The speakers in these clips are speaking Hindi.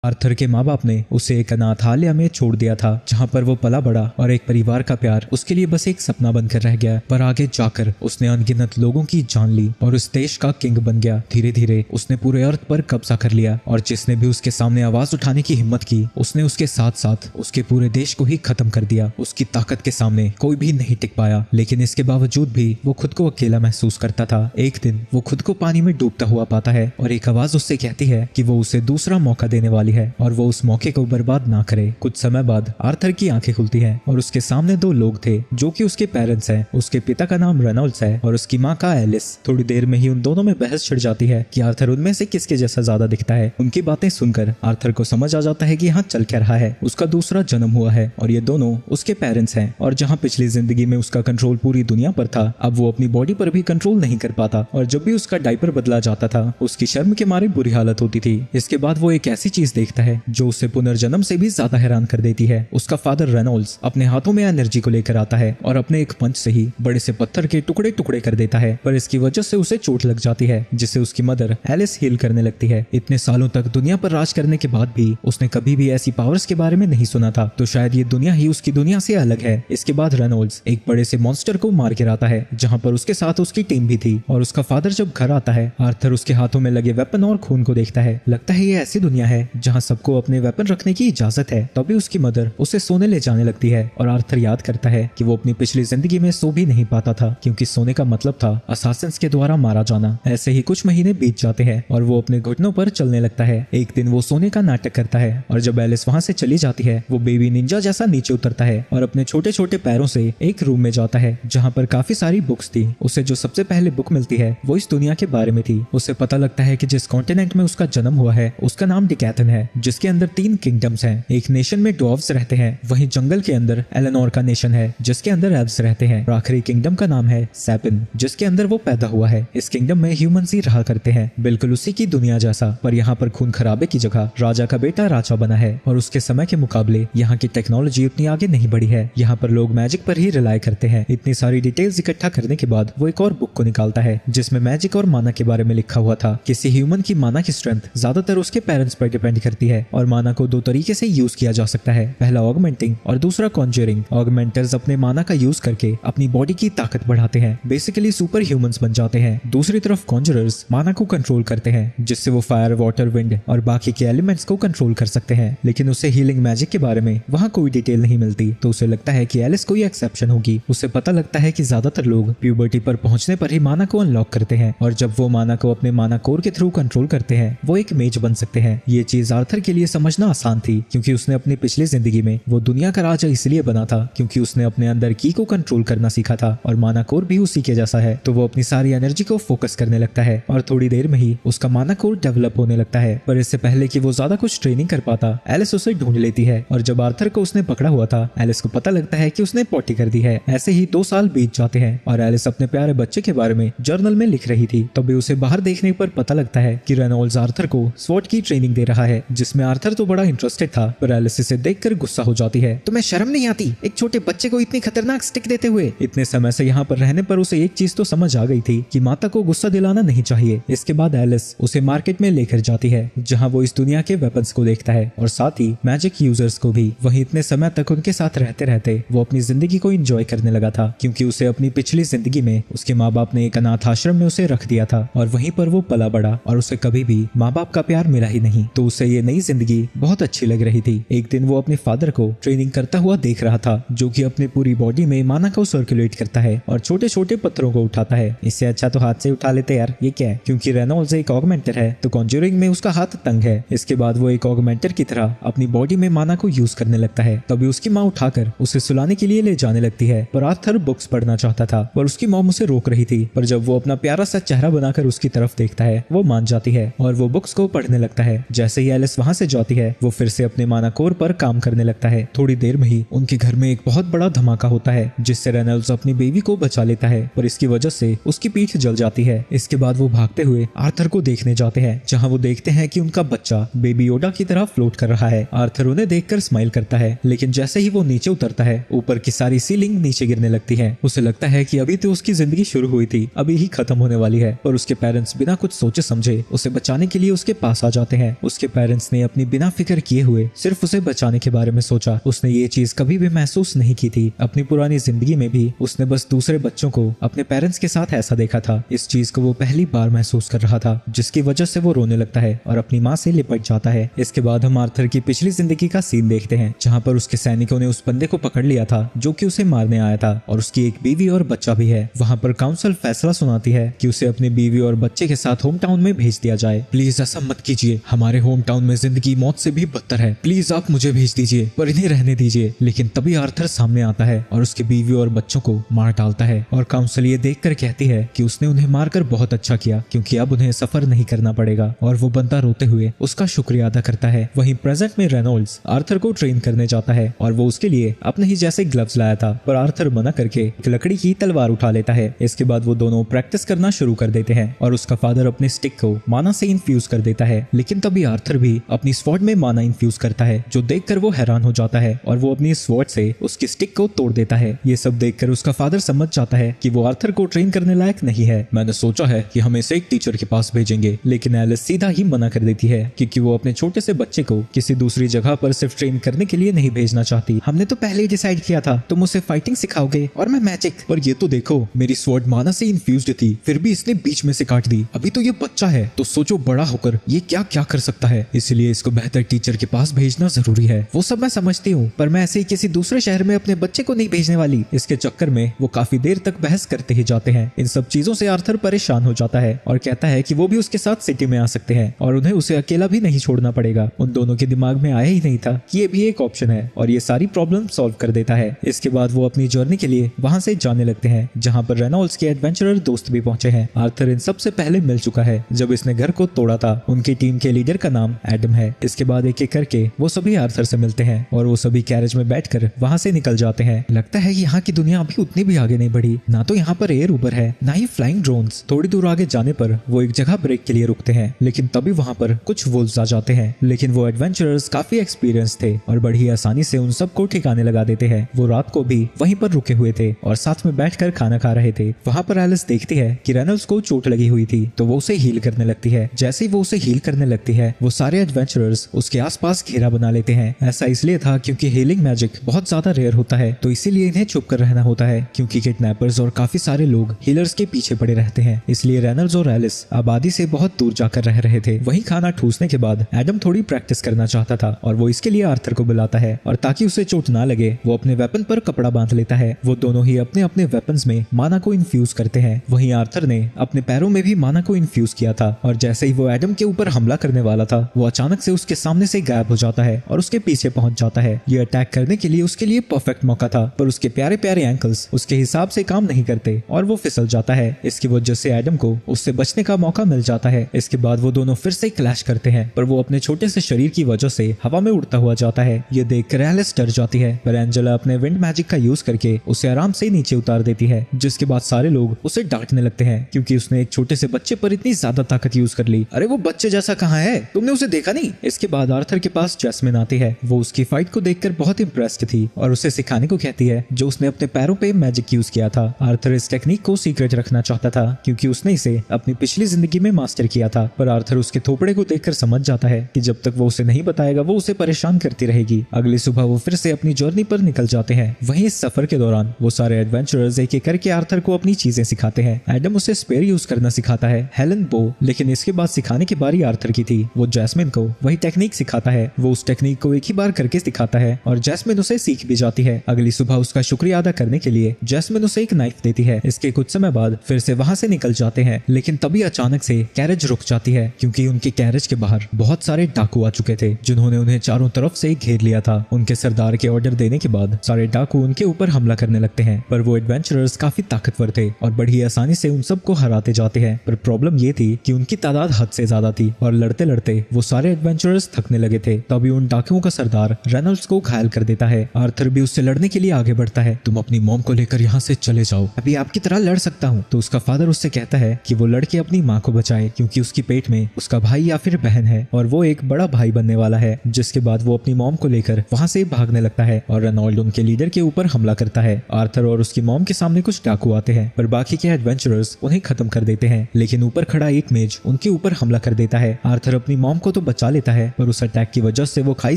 आर्थर के माँ बाप ने उसे एक अनाथालय में छोड़ दिया था, जहाँ पर वो पला बड़ा और एक परिवार का प्यार उसके लिए बस एक सपना बनकर रह गया। पर आगे जाकर उसने अनगिनत लोगों की जान ली और उस देश का किंग बन गया। धीरे धीरे उसने पूरे अर्थ पर कब्जा कर लिया और जिसने भी उसके सामने आवाज उठाने की हिम्मत की, उसने उसके साथ साथ उसके पूरे देश को ही खत्म कर दिया। उसकी ताकत के सामने कोई भी नहीं टिक पाया, लेकिन इसके बावजूद भी वो खुद को अकेला महसूस करता था। एक दिन वो खुद को पानी में डूबता हुआ पाता है और एक आवाज उससे कहती है कि वो उसे दूसरा मौका देने वाली है और वो उस मौके को बर्बाद ना करे। कुछ समय बाद आर्थर की आंखें खुलती हैं और उसके सामने दो लोग थे जो कि उसके पेरेंट्स हैं। उसके पिता का नाम रेनॉल्ड्स है और उसकी माँ का एलिस। थोड़ी देर में ही उन दोनों में बहस छिड़ जाती है कि आर्थर उनमें से किसके जैसा ज्यादा दिखता है। उनकी बातें सुनकर आर्थर को समझ आ जाता है कि यहाँ चल क्या रहा है। उसका दूसरा जन्म हुआ है और ये दोनों उसके पेरेंट्स हैं, और जहाँ पिछली जिंदगी में उसका कंट्रोल पूरी दुनिया पर था, अब वो अपनी बॉडी पर भी कंट्रोल नहीं कर पाता और जब भी उसका डायपर बदला जाता था उसकी शर्म के मारे बुरी हालत होती थी। इसके बाद वो एक ऐसी चीज देखता है जो उसे पुनर्जन्म से भी ज्यादा हैरान कर देती है। उसका फादर रेनॉल्ड्स अपने हाथों में एनर्जी को लेकर आता है और अपने एक पंच से ही बड़े से पत्थर के टुकड़े टुकड़े कर देता है, पर इसकी वजह से उसे चोट लग जाती है जिससे उसकी मदर एलिस हील करने लगती है। इतने सालों तक दुनिया पर राज करने के बाद भी उसने कभी भी ऐसी पावर्स के बारे में नहीं सुना था, तो शायद ये दुनिया ही उसकी दुनिया से अलग है। इसके बाद रेनॉल्ड्स एक बड़े से मॉन्स्टर को मार गिराता है जहाँ पर उसके साथ उसकी टीम भी थी, और उसका फादर जब घर आता है आर्थर उसके हाथों में लगे वेपन और खून को देखता है। लगता है ये ऐसी दुनिया है जहाँ सबको अपने वेपन रखने की इजाजत है। तभी उसकी मदर उसे सोने ले जाने लगती है और आर्थर याद करता है कि वो अपनी पिछली जिंदगी में सो भी नहीं पाता था, क्योंकि सोने का मतलब था असासिन्स के द्वारा मारा जाना। ऐसे ही कुछ महीने बीत जाते हैं और वो अपने घुटनों पर चलने लगता है। एक दिन वो सोने का नाटक करता है और जब एलिस वहाँ से चली जाती है वो बेबी निंजा जैसा नीचे उतरता है और अपने छोटे छोटे पैरों से एक रूम में जाता है जहाँ पर काफी सारी बुक्स थी। उसे जो सबसे पहले बुक मिलती है वो इस दुनिया के बारे में थी। उसे पता लगता है कि जिस कॉन्टिनेंट में उसका जन्म हुआ है उसका नाम डिकैथन है, जिसके अंदर 3 किंगडम्स हैं। एक नेशन में ड्वार्फ्स रहते हैं, वहीं जंगल के अंदर एलेनोर का नेशन है जिसके अंदर एल्व्स रहते हैं, और आखिरी किंगडम का नाम है सैपिन जिसके अंदर वो पैदा हुआ है। इस किंगडम में ह्यूमंस ही रहा करते हैं, बिल्कुल उसी की दुनिया जैसा, पर यहाँ पर खून खराबे की जगह राजा का बेटा राजा बना है और उसके समय के मुकाबले यहाँ की टेक्नोलॉजी उतनी आगे नहीं बढ़ी है। यहाँ पर लोग मैजिक पर ही रिलाय करते हैं। इतनी सारी डिटेल्स इकट्ठा करने के बाद वो एक और बुक को निकालता है जिसमें मैजिक और माना के बारे में लिखा हुआ था। किसी ह्यूमन की माना की स्ट्रेंथ ज्यादातर उसके पेरेंट्स पर डिपेंड करती है और माना को 2 तरीके से यूज किया जा सकता है, पहला ऑगमेंटिंग और दूसरा कॉन्जरिंग। ऑगमेंटर्स अपने माना का यूज करके अपनी बॉडी की ताकत बढ़ाते हैं, बेसिकली सुपर ह्यूमंस बन जाते हैं। दूसरी तरफ कॉन्जरर्स माना को कंट्रोल करते हैं जिससे वो फायर, वाटर, विंड और बाकी के एलिमेंट्स को कंट्रोल कर सकते हैं। लेकिन उसे हीलिंग मैजिक के बारे में वहाँ कोई डिटेल नहीं मिलती, तो उसे लगता है कि एलिस कोई एक्सेप्शन होगी। उसे पता लगता है कि ज्यादातर लोग प्यूबर्टी पर पहुंचने पर ही माना को अनलॉक करते हैं और जब वो माना को अपने माना कोर के थ्रू कंट्रोल करते हैं वो एक मेज बन सकते हैं। ये चीज आर्थर के लिए समझना आसान थी क्योंकि उसने अपनी पिछली जिंदगी में वो दुनिया का राजा इसलिए बना था क्योंकि उसने अपने अंदर की को कंट्रोल करना सीखा था और माना कोर भी उसी के जैसा है, तो वो अपनी सारी एनर्जी को फोकस करने लगता है और थोड़ी देर में ही उसका माना कोर डेवलप होने लगता है। पर इससे पहले कि वो ज्यादा कुछ ट्रेनिंग कर पाता एलिस उसे ढूंढ लेती है और जब आर्थर को उसने पकड़ा हुआ था एलिस को पता लगता है कि उसने पॉटी कर दी है। ऐसे ही 2 साल बीत जाते हैं और एलिस अपने प्यारे बच्चे के बारे में जर्नल में लिख रही थी। तभी उसे बाहर देखने पर पता लगता है कि रेनॉल्ड्स आर्थर को स्वॉर्ड की ट्रेनिंग दे रहा है, जिसमें आर्थर तो बड़ा इंटरेस्टेड था, पर एलिस इसे देखकर गुस्सा हो जाती है। तुम्हें शर्म नहीं आती एक छोटे बच्चे को इतनी खतरनाक स्टिक देते हुए? इतने समय से यहाँ पर रहने पर उसे एक चीज तो समझ आ गई थी कि माता को गुस्सा दिलाना नहीं चाहिए। इसके बाद एलिस उसे मार्केट में लेकर जाती है जहाँ वो इस दुनिया के वेपन्स को देखता है और साथ ही मैजिक यूजर्स को भी। वहीं इतने समय तक उनके साथ रहते रहते वो अपनी जिंदगी को एंजॉय करने लगा था क्योंकि उसे अपनी पिछली जिंदगी में उसके माँ बाप ने एक अनाथ आश्रम में उसे रख दिया था और वहीं पर वो पला बड़ा और उसे कभी भी माँ बाप का प्यार मिला ही नहीं, तो उसे ये नई जिंदगी बहुत अच्छी लग रही थी। एक दिन वो अपने फादर को ट्रेनिंग करता हुआ देख रहा था जो कि अपने पूरी बॉडी में माना को सर्कुलेट करता है और छोटे छोटे पत्थरों को उठाता है। इससे अच्छा तो हाथ से उठा लेते यार, ये क्या है? क्योंकि रेनॉल्ड्स एक ऑगमेंटर है तो कॉन्जरिंग में उसका हाथ तंग है। इसके बाद वो एक ऑगमेंटर की तरह अपनी बॉडी में माना को यूज करने लगता है। तभी उसकी माँ उठाकर उसे सुलाने के लिए ले जाने लगती है, पर आर्थर बुक्स पढ़ना चाहता था पर उसकी मॉम उसे रोक रही थी। पर जब वो अपना प्यारा सा चेहरा बनाकर उसकी तरफ देखता है वो मान जाती है और वो बुक्स को पढ़ने लगता है। जैसे ही एलिस वहाँ से जाती है वो फिर से अपने माना कोर पर काम करने लगता है। थोड़ी देर में ही उनके घर में एक बहुत बड़ा धमाका होता है जिससे रेनॉल्ड्स अपनी बेबी को बचा लेता है, पर इसकी वजह से उसकी पीठ जल जाती है। इसके बाद वो भागते हुए आर्थर को देखने जाते हैं जहाँ वो देखते हैं कि उनका बच्चा बेबी योडा की तरह फ्लोट कर रहा है। आर्थर उन्हें देखकर स्माइल करता है, लेकिन जैसे ही वो नीचे उतरता है ऊपर की सारी सीलिंग नीचे गिरने लगती है। उसे लगता है कि अभी तो उसकी जिंदगी शुरू हुई थी, अभी ही खत्म होने वाली है। पर उसके पेरेंट्स बिना कुछ सोचे समझे उसे बचाने के लिए उसके पास आ जाते हैं। उसके पेरेंट्स पेरेंट्स ने अपनी बिना फिक्र किए हुए सिर्फ उसे बचाने के बारे में सोचा। उसने ये चीज कभी भी महसूस नहीं की थी। अपनी पुरानी जिंदगी में भी उसने बस दूसरे बच्चों को अपने पेरेंट्स के साथ ऐसा देखा था। इस चीज को वो पहली बार महसूस कर रहा था, जिसकी वजह से वो रोने लगता है और अपनी माँ से लिपट जाता है। इसके बाद हम आर्थर की पिछली जिंदगी का सीन देखते हैं, जहाँ पर उसके सैनिकों ने उस बंदे को पकड़ लिया था जो कि उसे मारने आया था, और उसकी एक बीवी और बच्चा भी है। वहाँ पर काउंसिल फैसला सुनाती है कि उसे अपनी बीवी और बच्चे के साथ होम टाउन में भेज दिया जाए। प्लीज ऐसा मत कीजिए, हमारे होम टाउन में जिंदगी मौत से भी बदतर है, प्लीज आप मुझे भेज दीजिए, पर इन्हें रहने दीजिए। लेकिन तभी आर्थर सामने आता है और उसकी बीवी और बच्चों को मार डालता है, और काउंसिल ये देखकर कहती है कि उसने उन्हें मारकर बहुत अच्छा किया, क्योंकि अब उन्हें सफर नहीं करना पड़ेगा। और वो बंदा रोते हुए उसका शुक्रिया अदा करता है। वहीं प्रेजेंट में रेनॉल्ड्स आर्थर को ट्रेन करने जाता है, और वो उसके लिए अपने ही जैसे ग्लव्स लाया था, पर आर्थर मना करके एक लकड़ी की तलवार उठा लेता है। इसके बाद वो दोनों प्रैक्टिस करना शुरू कर देते हैं, और उसका फादर अपने स्टिक को माना से इन्फ्यूज कर देता है। लेकिन तभी आर्थर भी अपनी स्वॉर्ड में माना इन्फ्यूज करता है, जो देखकर वो हैरान हो जाता है, और वो अपनी स्वॉर्ड से उसकी स्टिक को तोड़ देता है। ये सब देखकर उसका फादर समझ जाता है कि वो आर्थर को ट्रेन करने लायक नहीं है। मैंने सोचा है कि हम इसे एक टीचर के पास भेजेंगे, लेकिन एलिस सीधा ही मना कर देती है, क्योंकि वो अपने छोटे से बच्चे को किसी दूसरी जगह पर सिर्फ ट्रेन करने के लिए नहीं भेजना चाहती। हमने तो पहले ही डिसाइड किया था तुम उसे फाइटिंग सिखाओगे और मैं मैजिक। पर ये तो देखो, मेरी स्वॉर्ड माना से इन्फ्यूज्ड थी, फिर भी इसने बीच में से काट दी। अभी तो ये बच्चा है, तो सोचो बड़ा होकर ये क्या क्या कर सकता है। इसलिए इसको बेहतर टीचर के पास भेजना जरूरी है। वो सब मैं समझती हूँ, पर मैं ऐसे ही किसी दूसरे शहर में अपने बच्चे को नहीं भेजने वाली। इसके चक्कर में वो काफी देर तक बहस करते ही जाते हैं। इन सब चीजों से आर्थर परेशान हो जाता है और कहता है कि वो भी उसके साथ सिटी में आ सकते हैं और उन्हें उसे अकेला भी नहीं छोड़ना पड़ेगा। उन दोनों के दिमाग में आया ही नहीं था कि ये भी एक ऑप्शन है, और ये सारी प्रॉब्लम सॉल्व कर देता है। इसके बाद वो अपनी जर्नी के लिए वहां से जाने लगते हैं, जहां पर रेनॉल्ड्स के एडवेंचरर दोस्त भी पहुंचे हैं। आर्थर इन सबसे पहले मिल चुका है जब इसने घर को तोड़ा था। उनकी टीम के लीडर का नाम एडम है। इसके बाद एक एक करके वो सभी आर्थर से मिलते हैं, और वो सभी कैरेज में बैठकर वहां से निकल जाते हैं। लगता है कि यहाँ की दुनिया अभी उतनी भी आगे नहीं बढ़ी, ना तो यहाँ पर एयर उबर है, ना ही फ्लाइंग ड्रोन्स। थोड़ी दूर आगे जाने पर वो एक जगह ब्रेक के लिए रुकते हैं, लेकिन तभी वहां पर कुछ वुल्व्स आ जाते हैं। लेकिन वो एडवेंचरर्स काफी एक्सपीरियंस थे और बड़ी आसानी से उन सबको ठिकाने लगा देते हैं। वो रात को भी वहीं पर रुके हुए थे और साथ में बैठकर खाना खा रहे थे। वहां पर एलिस देखती है कि रेनॉल्ड्स को चोट लगी हुई थी, तो वो उसे हील करने लगती है। जैसे ही वो उसे हील करने लगती है, वो सारे एडवेंचरर्स उसके आसपास घेरा बना लेते हैं। ऐसा इसलिए था क्योंकि हीलिंग मैजिक बहुत ज्यादा रेयर होता है, तो इसीलिए इन्हें छुप कर रहना होता है, क्योंकि किडनैपर्स और काफी सारे लोग हीलर्स के पीछे पड़े रहते हैं। इसलिए रेनॉल्ड्स और एलिस आबादी से बहुत दूर जाकर रह रहे थे। वहीं खाना ठूसने के बाद एडम थोड़ी प्रैक्टिस करना चाहता था, और वो इसके लिए आर्थर को बुलाता है, और ताकि उसे चोट ना लगे वो अपने वेपन पर कपड़ा बांध लेता है। वो दोनों ही अपने अपने वेपन्स में माना को इन्फ्यूज करते हैं। वहीं आर्थर ने अपने पैरों में भी माना को इन्फ्यूज किया था, और जैसे ही वो एडम के ऊपर हमला करने वाला था, वो अचानक से उसके सामने से गायब हो जाता है और उसके पीछे पहुंच जाता है। ये अटैक करने के लिए उसके लिए परफेक्ट मौका था, पर उसके प्यारे प्यारे एंकल्स उसके हिसाब से काम नहीं करते और वो फिसल जाता है। इसकी वजह से एडम को उससे बचने का मौका मिल जाता है। इसके बाद वो दोनों फिर से क्लैश करते हैं, पर वो अपने छोटे से शरीर की वजह से हवा में उड़ता हुआ जाता है। ये देखकर एलिस डर जाती है, पर एंजेला अपने विंड मैजिक का यूज करके उसे आराम से नीचे उतार देती है, जिसके बाद सारे लोग उसे डांटने लगते हैं क्योंकि उसने एक छोटे से बच्चे पर इतनी ज्यादा ताकत यूज कर ली। अरे वो बच्चे जैसा कहाँ है, तुमने उसे देखा नहीं? इसके बाद आर्थर के पास जैस्मिन आती है। वो उसकी फाइट को देखकर बहुत इंप्रेस्ड थी और उसे सिखाने को कहती है जो उसने अपने पैरों पे मैजिक यूज किया था। आर्थर इस टेक्निक को सीक्रेट रखना चाहता था क्योंकि उसने इसे अपनी पिछली जिंदगी में मास्टर किया था, पर आर्थर उसके थोपड़े को देखकर समझ जाता है कि जब तक वो उसे नहीं बताएगा वो उसे परेशान करती रहेगी। अगली सुबह वो फिर से अपनी जर्नी पर निकल जाते हैं। वहीं इस सफर के दौरान वो सारे एडवेंचरर्स एक एक करके आर्थर को अपनी चीजें सिखाते हैं। एडम उसे स्पेयर यूज करना सिखाता है, हेलन बो, लेकिन इसके बाद सिखाने की बारी आर्थर की थी। वो जैस्मिन को वही टेक्निक सिखाता है। वो उस टेक्निक को एक ही बार करके सिखाता है और जैस्मिन उसे सीख भी जाती है। अगली सुबह उसका शुक्रिया अदा करने के लिए जैस्मिन उसे एक नाइफ देती है। इसके कुछ समय बाद फिर से वहां से निकल जाते हैं, लेकिन तभी अचानक से कैरेज रुक जाती है क्योंकि उनके कैरेज के बाहर बहुत सारे डाकू आ चुके थे जिन्होंने उन्हें चारों तरफ से घेर लिया था। उनके सरदार के ऑर्डर देने के बाद सारे डाकू उनके ऊपर हमला करने लगते हैं, पर वो एडवेंचरर्स काफी ताकतवर थे और बड़ी आसानी से उन सबको हराते जाते हैं। पर प्रॉब्लम ये थी कि उनकी तादाद हद से ज्यादा थी और लड़ते लड़ते वो सारे एडवेंचरर्स थकने लगे थे। तभी उन डाकुओं का सरदार रेनॉल्ड्स को घायल कर देता है। आर्थर भी उससे लड़ने के लिए आगे बढ़ता है। तुम अपनी मॉम को लेकर यहाँ से चले जाओ, अभी आपकी तरह लड़ सकता हूँ। तो उसका फादर उससे कहता है कि वो लड़के अपनी माँ को बचाए क्योंकि उसकी पेट में उसका भाई या फिर बहन है और वो एक बड़ा भाई बनने वाला है। जिसके बाद वो अपनी मॉम को लेकर वहाँ से भागने लगता है और रेनॉल्ड उनके लीडर के ऊपर हमला करता है। आर्थर और उसकी मॉम के सामने कुछ डाकू आते हैं, पर बाकी के एडवेंचरर्स उन्हें खत्म कर देते हैं, लेकिन ऊपर खड़ा एक मेज उनके ऊपर हमला कर देता है। आर्थर अपनी मॉम को तो तो बचा लेता है, पर उस अटैक की वजह से वो खाई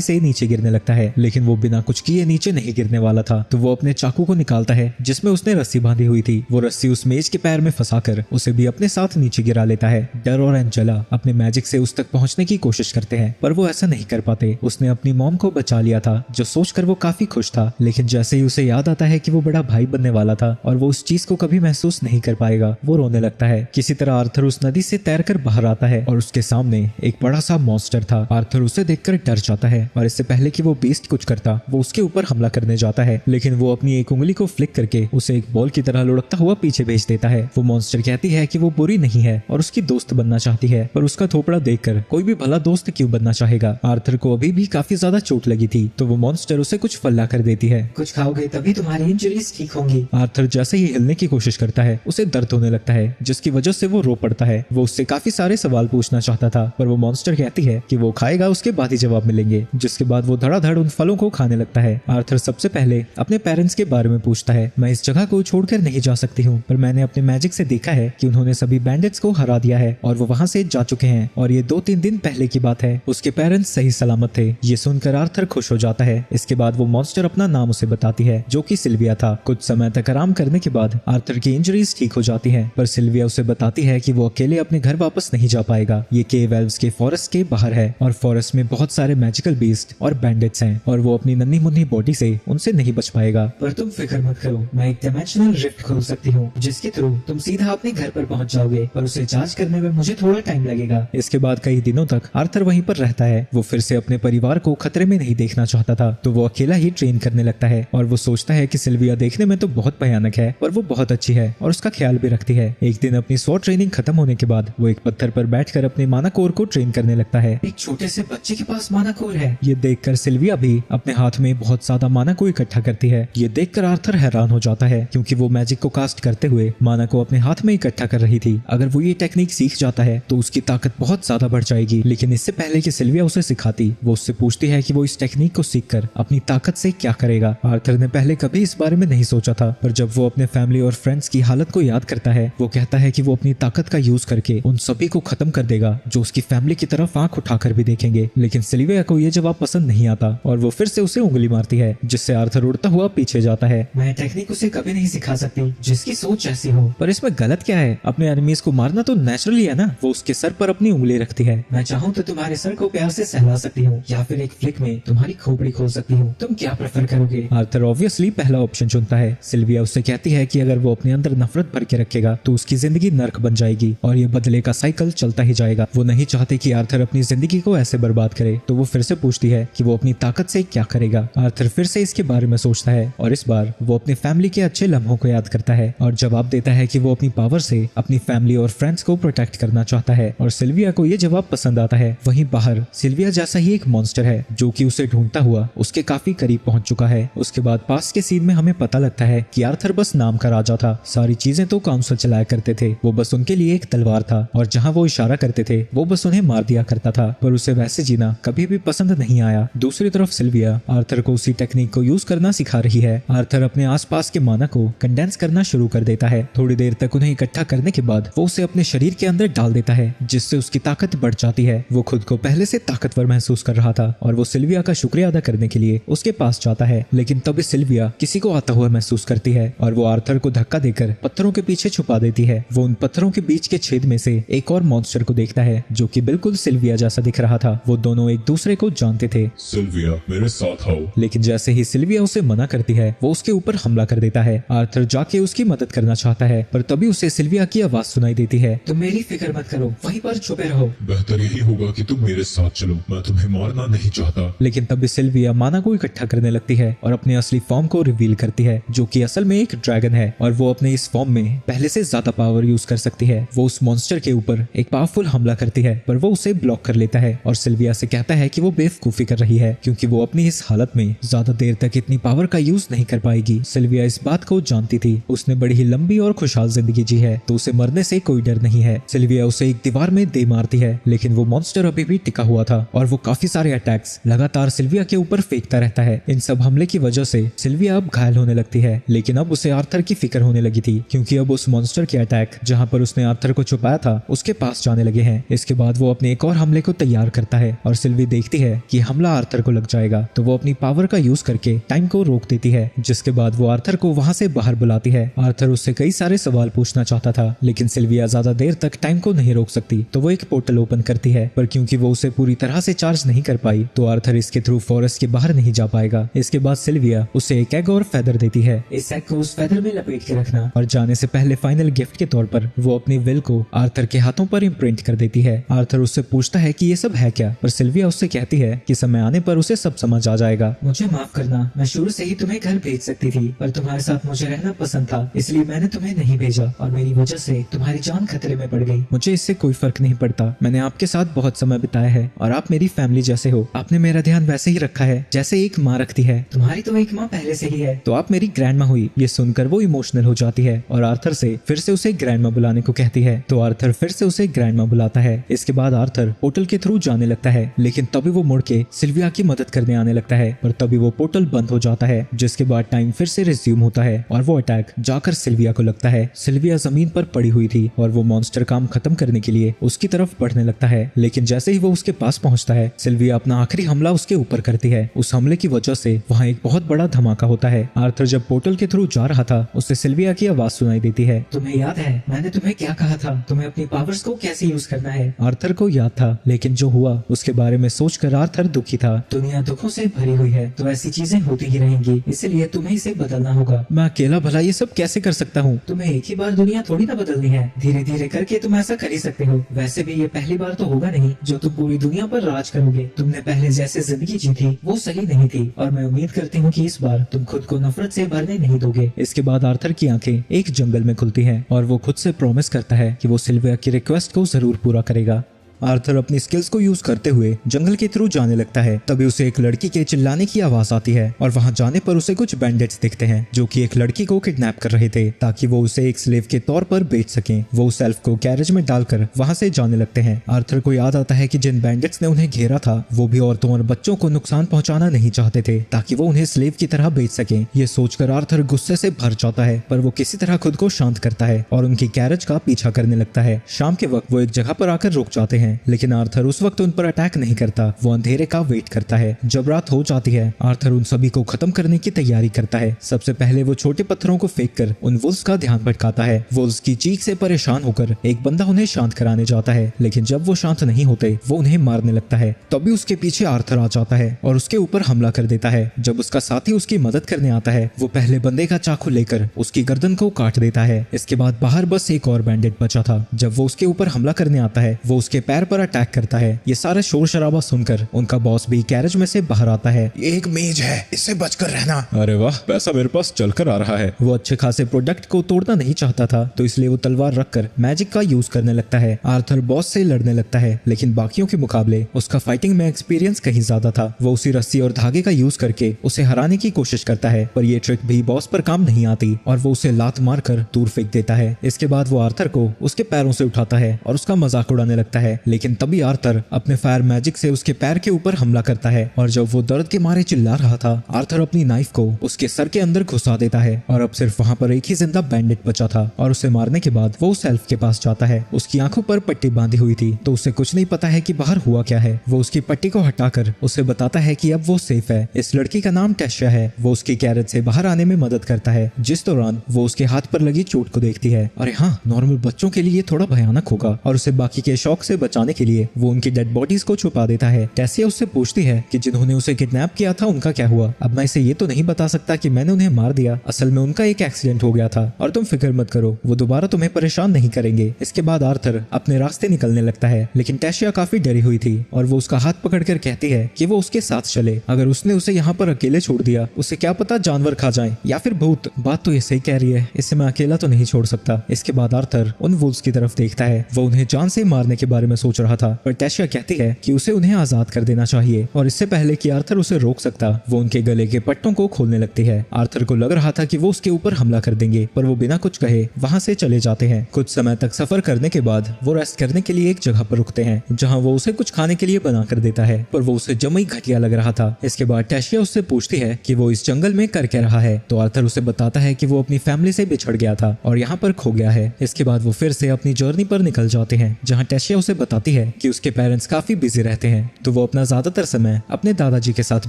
से नीचे गिरने लगता है। लेकिन वो बिना कुछ किए नीचे नहीं गिरने वाला था, तो वो अपने चाकू को निकालता है जिसमें उसने रस्सी बांधी हुई थी। वो रस्सी उस मेज के पैर में फंसाकर उसे भी अपने साथ नीचे गिरा लेता है। डर और एंजेला अपने मैजिक से उस तक पहुंचने की कोशिश करते हैं, पर वो ऐसा नहीं कर पाते। उसने अपनी मॉम को बचा लिया था, जो सोचकर वो काफी खुश था। लेकिन जैसे ही उसे याद आता है कि वो बड़ा भाई बनने वाला था और वो उस चीज को कभी महसूस नहीं कर पाएगा, वो रोने लगता है। किसी तरह आर्थर उस नदी से तैरकर बाहर आता है और उसके सामने एक बड़ा सा मॉन्स्टर था। आर्थर उसे देखकर डर जाता है और इससे पहले कि वो बीस्ट कुछ करता, वो उसके ऊपर हमला करने जाता है। लेकिन वो अपनी एक उंगली को फ्लिक करके उसे एक बॉल की तरह लुढ़कता हुआ पीछे भेज देता है। वो मॉन्स्टर कहती है कि वो बुरी नहीं है और उसकी दोस्त बनना चाहती है, पर उसका थोपड़ा देखकर कोई भी भला दोस्त क्यों बनना चाहेगा। आर्थर को अभी भी काफी ज्यादा चोट लगी थी, तो वो मॉन्स्टर उसे कुछ फल ला कर देती है। कुछ खाओगे तभी तुम्हारी इंजरीज ठीक होंगी। आर्थर जैसे ही हिलने की कोशिश करता है, उसे दर्द होने लगता है, जिसकी वजह से वो रो पड़ता है। वो उससे काफी सारे सवाल पूछना चाहता था, पर वो मॉन्स्टर कहती है कि वो खाएगा, उसके बाद ही जवाब मिलेंगे। जिसके बाद वो धड़ाधड़ उन फलों को खाने लगता है। आर्थर सबसे पहले अपने पेरेंट्स के बारे में पूछता है। मैं इस जगह को छोड़कर नहीं जा सकती हूँ, पर मैंने अपने मैजिक से देखा है कि उन्होंने सभी बैंडिट्स को हरा दिया है और वो वहाँ से जा चुके हैं, और ये 2-3 दिन पहले की बात है। उसके पेरेंट्स सही सलामत थे। ये सुनकर आर्थर खुश हो जाता है। इसके बाद वो मॉन्स्टर अपना नाम उसे बताती है, जो कि सिल्विया था। कुछ समय तक आराम करने के बाद आर्थर की इंजरीज ठीक हो जाती हैं, पर सिल्विया उसे बताती है कि वो अकेले अपने घर वापस नहीं जा पाएगा। ये केव एल्व्स के फॉरेस्ट के बाहर है और फॉरेस्ट में बहुत सारे मैजिकल बीस्ट और बैंडिट्स हैं, और वो अपनी नन्ही मुन्नी बॉडी से उनसे नहीं बच पाएगा। पर तुम फिक्र मत करो, मैं एक डायमेंशनल रिफ्ट खोल सकती हूँ, जिसके थ्रू तुम सीधा अपने घर पर पहुँच जाओगे, पर उसे चार्ज करने में मुझे थोड़ा टाइम लगेगा। इसके बाद कई दिनों तक आर्थर वहीं पर रहता है। वो फिर से अपने परिवार को खतरे में नहीं देखना चाहता था, तो वो अकेला ही ट्रेन करने लगता है। और वो सोचता है कि सिल्विया देखने में तो बहुत भयानक है, पर वो बहुत अच्छी है और उसका ख्याल भी रखती है। एक दिन अपनी स्वॉर्ड ट्रेनिंग खत्म होने के बाद वो एक पत्थर पर बैठकर अपने मानाकोर को ट्रेन करने लगता है। एक छोटे से बच्चे के पास मानाकोर है। ये देखकर सिल्विया भी अपने हाथ में बहुत ज्यादा माना को इकट्ठा करती है। ये देखकर आर्थर हैरान हो जाता है, क्योंकि वो मैजिक को कास्ट करते हुए माना को अपने हाथ में इकट्ठा कर रही थी। अगर वो ये टेक्निक सीख जाता है तो उसकी ताकत बहुत ज्यादा बढ़ जाएगी। लेकिन इससे पहले कि सिल्विया उसे सिखाती, वो उससे पूछती है कि वो इस टेक्निक को सीखकर अपनी ताकत से क्या करेगा। आर्थर ने पहले कभी इस बारे में नहीं सोचा था, पर जब वो अपने फैमिली और फ्रेंड्स की हालत को याद करता है, वो कहता है कि वो अपनी ताकत का यूज करके उन सभी को खत्म कर देगा जो उसकी फैमिली की तरफ आंख उठाकर भी देखेंगे। लेकिन सिल्विया को ये जवाब पसंद नहीं आता और वो फिर से उसे उंगली मारती है, जिससे आर्थर उड़ता हुआ पीछे जाता है। मैं टेक्निक उसे कभी नहीं सिखा सकती, जिसकी सोच ऐसी हो। पर इसमें गलत क्या है? अपने एनिमीज को मारना तो नेचुरली है ना। वो उसके सर पर अपनी उंगली रखती है। मैं चाहूँ तो तुम्हारे सर को प्यार से सहला सकती हूँ, या फिर एक फ्लिक में तुम्हारी खोपड़ी खोल सकती हूँ। तुम क्या प्रेफर करोगे? आर्थर ऑब्वियसली पहला ऑप्शन चुनता है। सिल्विया उससे कहती है कि अगर वो अपने अंदर नफरत भर के रखेगा तो उसकी जिंदगी नर्क बन जाएगी और ये बदले का साइकिल चलता ही जाएगा। वो नहीं चाहती कि आर्थर अपनी जिंदगी को ऐसे बर्बाद करे, तो वो फिर से पूछती है कि वो अपनी ताकत से क्या करेगा। आर्थर फिर से इसके बारे में सोचता है और इस बार वो अपनी फैमिली के अच्छे लम्हों को याद करता है और जवाब देता है कि वो अपनी पावर से अपनी फैमिली और फ्रेंड्स को प्रोटेक्ट करना चाहता है। और सिल्विया को ये जवाब पसंद आता है। वहीं बाहर सिल्विया जैसा ही एक मॉन्स्टर है जो कि उसे ढूंढता हुआ उसके काफी करीब पहुंच चुका है। उसके बाद पास के सीन में हमें पता लगता है कि आर्थर बस नाम का राजा था। सारी चीजें तो काउंसिल चलाया करते थे, वो बस उनके लिए एक तलवार था और जहां वो इशारा करते थे वो बस उन्हें मार दिया करता था, पर उसे वैसे जीना कभी भी पसंद नहीं आया। दूसरी तरफ सिल्विया आर्थर को उसी टेक्निक को यूज करना सिखा रही है। आर्थर अपने आसपास के माना को कंडेंस करना शुरू कर देता है। थोड़ी देर तक उन्हें इकट्ठा करने के बाद वो उसे अपने शरीर के अंदर डाल देता है, जिससे उसकी ताकत बढ़ जाती है। वो खुद को पहले से ताकतवर महसूस कर रहा था और वो सिल्विया का शुक्रिया अदा करने के लिए उसके पास जाता है। लेकिन तभी सिल्विया किसी को आता हुआ महसूस करती है और वो आर्थर को धक्का देकर पत्थरों के पीछे छुपा देती है। वो उन पत्थरों के बीच के छेद में से एक और मॉन्स्टर को देखता है जो कि बिल्कुल सिल्विया जैसा दिख रहा था। वो दोनों एक दूसरे को जानते थे। सिल्विया मेरे साथ आओ। लेकिन जैसे ही सिल्विया उसे मना करती है, वो उसके ऊपर हमला कर देता है। आर्थर जाके उसकी मदद करना चाहता है, पर तभी उसे सिल्विया की आवाज सुनाई देती है। तुम मेरी फिक्र मत करो, वहीं पर छुपे रहो। बेहतर यही होगा कि तुम मेरे साथ चलो, मैं तुम्हें मारना नहीं चाहता। लेकिन तभी सिल्विया माना को इकट्ठा करने लगती है और अपने असली फॉर्म को रिवील करती है, जो कि असल में एक ड्रैगन है और वो अपने इस फॉर्म में पहले से ज्यादा पावर यूज कर सकती है। वो उस मॉन्स्टर के ऊपर एक पावरफुल हमला करती है, पर वो उसे ब्लॉक कर लेता है और सिल्विया से कहता है कि वो बेवकूफी कर रही है, क्योंकि वो अपनी इस हालत में ज्यादा देर तक इतनी पावर का यूज नहीं कर पाएगी। सिल्विया इस बात को जानती थी। उसने बड़ी ही लंबी और खुशहाल जिंदगी जी है, तो उसे मरने से कोई डर नहीं है। सिल्विया उसे एक दीवार में दे मारती है, लेकिन वो मॉन्स्टर अभी भी टिका हुआ था और वो काफी सारे अटैक्स लगातार सिल्विया के ऊपर फेंकता रहता है। इन सब हमले की वजह से सिल्विया अब घायल होने लगती है, लेकिन अब उसे आर्थर की फिक्र होने लगी थी, क्योंकि अब उस मॉन्स्टर के अटैक जहां पर उसने आर्थर को छुपाया था उसके पास जाने लगे हैं। इसके बाद वो अपने एक और हमले हमले को तैयार करता है और सिल्वी देखती है कि हमला आर्थर को लग जाएगा, तो वो अपनी पावर का यूज करके टाइम को रोक देती है, जिसके बाद वो आर्थर को वहाँ से बाहर बुलाती है। आर्थर उससे कई सारे सवाल पूछना चाहता था, लेकिन सिल्विया ज्यादा देर तक टाइम को नहीं रोक सकती, तो वो एक पोर्टल ओपन करती है, पर क्योंकि वो उसे पूरी तरह से चार्ज नहीं कर पाई, तो आर्थर इसके थ्रू फॉरेस्ट के बाहर नहीं जा पाएगा। इसके बाद सिल्विया उसे एक एग और फेदर देती है। इस एग को उस फेदर में लपेट के रखना। और जाने से पहले फाइनल गिफ्ट के तौर पर वो अपनी विल को आर्थर के हाथों पर इम्प्रिंट कर देती है। आर्थर उससे पूछता है कि ये सब है क्या, पर सिल्विया उससे कहती है कि समय आने पर उसे सब समझ आ जाएगा। मुझे माफ करना, मैं शुरू से ही तुम्हें घर भेज सकती थी, पर तुम्हारे साथ मुझे रहना पसंद था, इसलिए मैंने तुम्हें नहीं भेजा और मेरी वजह से तुम्हारी जान खतरे में पड़ गई। मुझे इससे कोई फर्क नहीं पड़ता, मैंने आपके साथ बहुत समय बिताया है और आप मेरी फैमिली जैसे हो। आपने मेरा ध्यान वैसे ही रखा है जैसे एक माँ रखती है। तुम्हारी तो एक माँ पहले से ही है। तो आप मेरी ग्रैंड माँ हुई। ये सुनकर वो इमोशनल हो जाती है और आर्थर से फिर से उसे ग्रैंड माँ बुलाने को कहती है, तो आर्थर फिर से उसे ग्रैंड माँ बुलाता है। इसके बाद आर्थर पोर्टल के थ्रू जाने लगता है, लेकिन तभी वो मुड़ के सिल्विया की मदद करने आने लगता है, पर तभी वो पोर्टल बंद हो जाता है, जिसके बाद टाइम फिर से रिज्यूम होता है और वो अटैक जाकर सिल्विया को लगता है। सिल्विया जमीन पर पड़ी हुई थी और वो मॉन्स्टर काम खत्म करने के लिए उसकी तरफ बढ़ने लगता है, लेकिन जैसे ही वो उसके पास पहुंचता है, सिल्विया अपना आखिरी हमला उसके ऊपर करती है। उस हमले की वजह से वहाँ एक बहुत बड़ा धमाका होता है। आर्थर जब पोर्टल के थ्रू जा रहा था, उसे सिल्विया की आवाज सुनाई देती है। तुम्हें याद है मैंने तुम्हें क्या कहा था, तुम्हें अपनी पावर्स को कैसे यूज करना है। आर्थर को याद था, लेकिन जो हुआ उसके बारे में सोचकर आर्थर दुखी था। दुनिया दुखों से भरी हुई है, तो ऐसी चीजें होती ही रहेंगी, इसलिए तुम्हें इसे बदलना होगा। मैं अकेला भला ये सब कैसे कर सकता हूँ? तुम्हें एक ही बार दुनिया थोड़ी ना बदलनी है, धीरे धीरे करके तुम ऐसा कर ही सकते हो। वैसे भी ये पहली बार तो होगा नहीं जो तुम पूरी दुनिया पर राज करोगे। तुमने पहले जैसे जिंदगी जी थी वो सही नहीं थी, और मैं उम्मीद करती हूँ कि इस बार तुम खुद को नफरत से भरने नहीं दोगे। इसके बाद आर्थर की आंखें एक जंगल में खुलती हैं और वो खुद से प्रॉमिस करता है कि वो सिल्विया की रिक्वेस्ट को जरूर पूरा करेगा। आर्थर अपनी स्किल्स को यूज करते हुए जंगल के थ्रू जाने लगता है। तभी उसे एक लड़की के चिल्लाने की आवाज आती है और वहां जाने पर उसे कुछ बैंडिट्स दिखते हैं जो कि एक लड़की को किडनैप कर रहे थे ताकि वो उसे एक स्लेव के तौर पर बेच सकें। वो उस एल्फ को कैरेज में डालकर वहां से जाने लगते हैं। आर्थर को याद आता है कि जिन बैंडिट्स ने उन्हें घेरा था वो भी औरतों और बच्चों को नुकसान पहुंचाना नहीं चाहते थे ताकि वो उन्हें स्लेव की तरह बेच सकें। ये सोचकर आर्थर गुस्से से भर जाता है, पर वो किसी तरह खुद को शांत करता है और उनकी कैरेज का पीछा करने लगता है। शाम के वक्त वो एक जगह पर आकर रुक जाते हैं, लेकिन आर्थर उस वक्त उन पर अटैक नहीं करता। वो अंधेरे का वेट करता है। जब रात हो जाती है, आर्थर उन सभी को खत्म करने की तैयारी करता है। सबसे पहले वो छोटे पत्थरों को फेंककर उन वुल्व्स का ध्यान भटकाता है। वुल्व्स की चीख से परेशान होकर एक बंदा उन्हें शांत कराने जाता है, लेकिन जब वो शांत नहीं होते वो उन्हें मारने लगता है। तभी उसके पीछे आर्थर आ जाता है और उसके ऊपर हमला कर देता है। जब उसका साथी उसकी मदद करने आता है, वो पहले बंदे का चाकू लेकर उसकी गर्दन को काट देता है। इसके बाद बाहर बस एक और बैंडिट बचा था। जब वो उसके ऊपर हमला करने आता है, वो उसके पैर पर अटैक करता है। ये सारा शोर शराबा सुनकर उनका बॉस भी कैरेज में से बाहर आता है। ये एक मेज है, इससे बचकर रहना। अरे वाह, पैसा मेरे पास चलकर आ रहा है। वो अच्छे खासे प्रोडक्ट को तोड़ना नहीं चाहता था, तो इसलिए वो तलवार रखकर मैजिक का यूज करने लगता है। आर्थर बॉस से लड़ने लगता है, लेकिन बाकियों के मुकाबले उसका फाइटिंग में एक्सपीरियंस कहीं ज्यादा था। वो उसी रस्सी और धागे का यूज करके उसे हराने की कोशिश करता है, पर ये ट्रिक भी बॉस पर काम नहीं आती और वो उसे लात मारकर दूर फेंक देता है। इसके बाद वो आर्थर को उसके पैरों से उठाता है और उसका मजाक उड़ाने लगता है, लेकिन तभी आर्थर अपने फायर मैजिक से उसके पैर के ऊपर हमला करता है और जब वो दर्द के मारे चिल्ला रहा था, आर्थर अपनी नाइफ को उसके सर के अंदर घुसा देता है और अब सिर्फ वहाँ पर एक ही जिंदा बैंडिट बचा था। और उसे मारने के बाद वो उस एल्फ के पास जाता है। उसकी आंखों पर पट्टी बांधी हुई थी, तो उसे कुछ नहीं पता है कि बाहर हुआ क्या है। वो उसकी पट्टी को हटाकर उसे बताता है कि अब वो सेफ है। इस लड़की का नाम टेशिया है। वो उसकी कैरेज से बाहर आने में मदद करता है, जिस दौरान वो उसके हाथ पर लगी चोट को देखती है। अरे हाँ, नॉर्मल बच्चों के लिए थोड़ा भयानक होगा, और उसे बाकी के शौक से बचाने के लिए वो उनकी डेड बॉडीज को छुपा देता है। टेसिया उससे पूछती है कि जिन्होंने उसे किडनैप किया था उनका क्या हुआ। अब मैं इसे ये तो नहीं बता सकता कि मैंने उन्हें मार दिया, असल में उनका एक एक्सीडेंट हो गया था और तुम फिक्र मत करो, वो दोबारा तुम्हें परेशान नहीं करेंगे। इसके बाद आर्थर अपने रास्ते निकलने लगता है, लेकिन टेशिया काफी डरी हुई थी और वो उसका हाथ पकड़कर कहती है कि वो उसके साथ चले। अगर उसने उसे यहाँ पर अकेले छोड़ दिया, उसे क्या पता जानवर खा जाए या फिर भूत। बात तो ये सही कह रही है, इसे मैं अकेला तो नहीं छोड़ सकता। इसके बाद आर्थर उन वुल्व्स की तरफ देखता है। वो उन्हें जान से मारने के बारे में सोच रहा था, पर टेशिया कहती है कि उसे उन्हें आजाद कर देना चाहिए, और इससे पहले कि आर्थर उसे रोक सकता, वो उनके गले के पट्टों को खोलने लगती है। आर्थर को लग रहा था कि वो उसके ऊपर हमला कर देंगे, पर वो बिना कुछ कहे वहां से चले जाते हैं। कुछ समय तक सफर करने के बाद वो रेस्ट करने के लिए एक जगह पर रुकते हैं, जहां वो उसे कुछ खाने के लिए बना कर देता है, पर वो उसे जमी घटिया लग रहा था। इसके बाद टेशिया उससे पूछती है कि वो इस जंगल में कर क्या रहा है, तो आर्थर उसे बताता है कि वो अपनी फैमिली से बिछड़ गया था और यहाँ पर खो गया है। इसके बाद वो फिर से अपनी जर्नी पर निकल जाते हैं, जहाँ टेशिया उसे बताती है कि उसके पेरेंट्स काफी बिजी रहते हैं, तो वो अपना ज्यादातर समय अपने दादाजी के साथ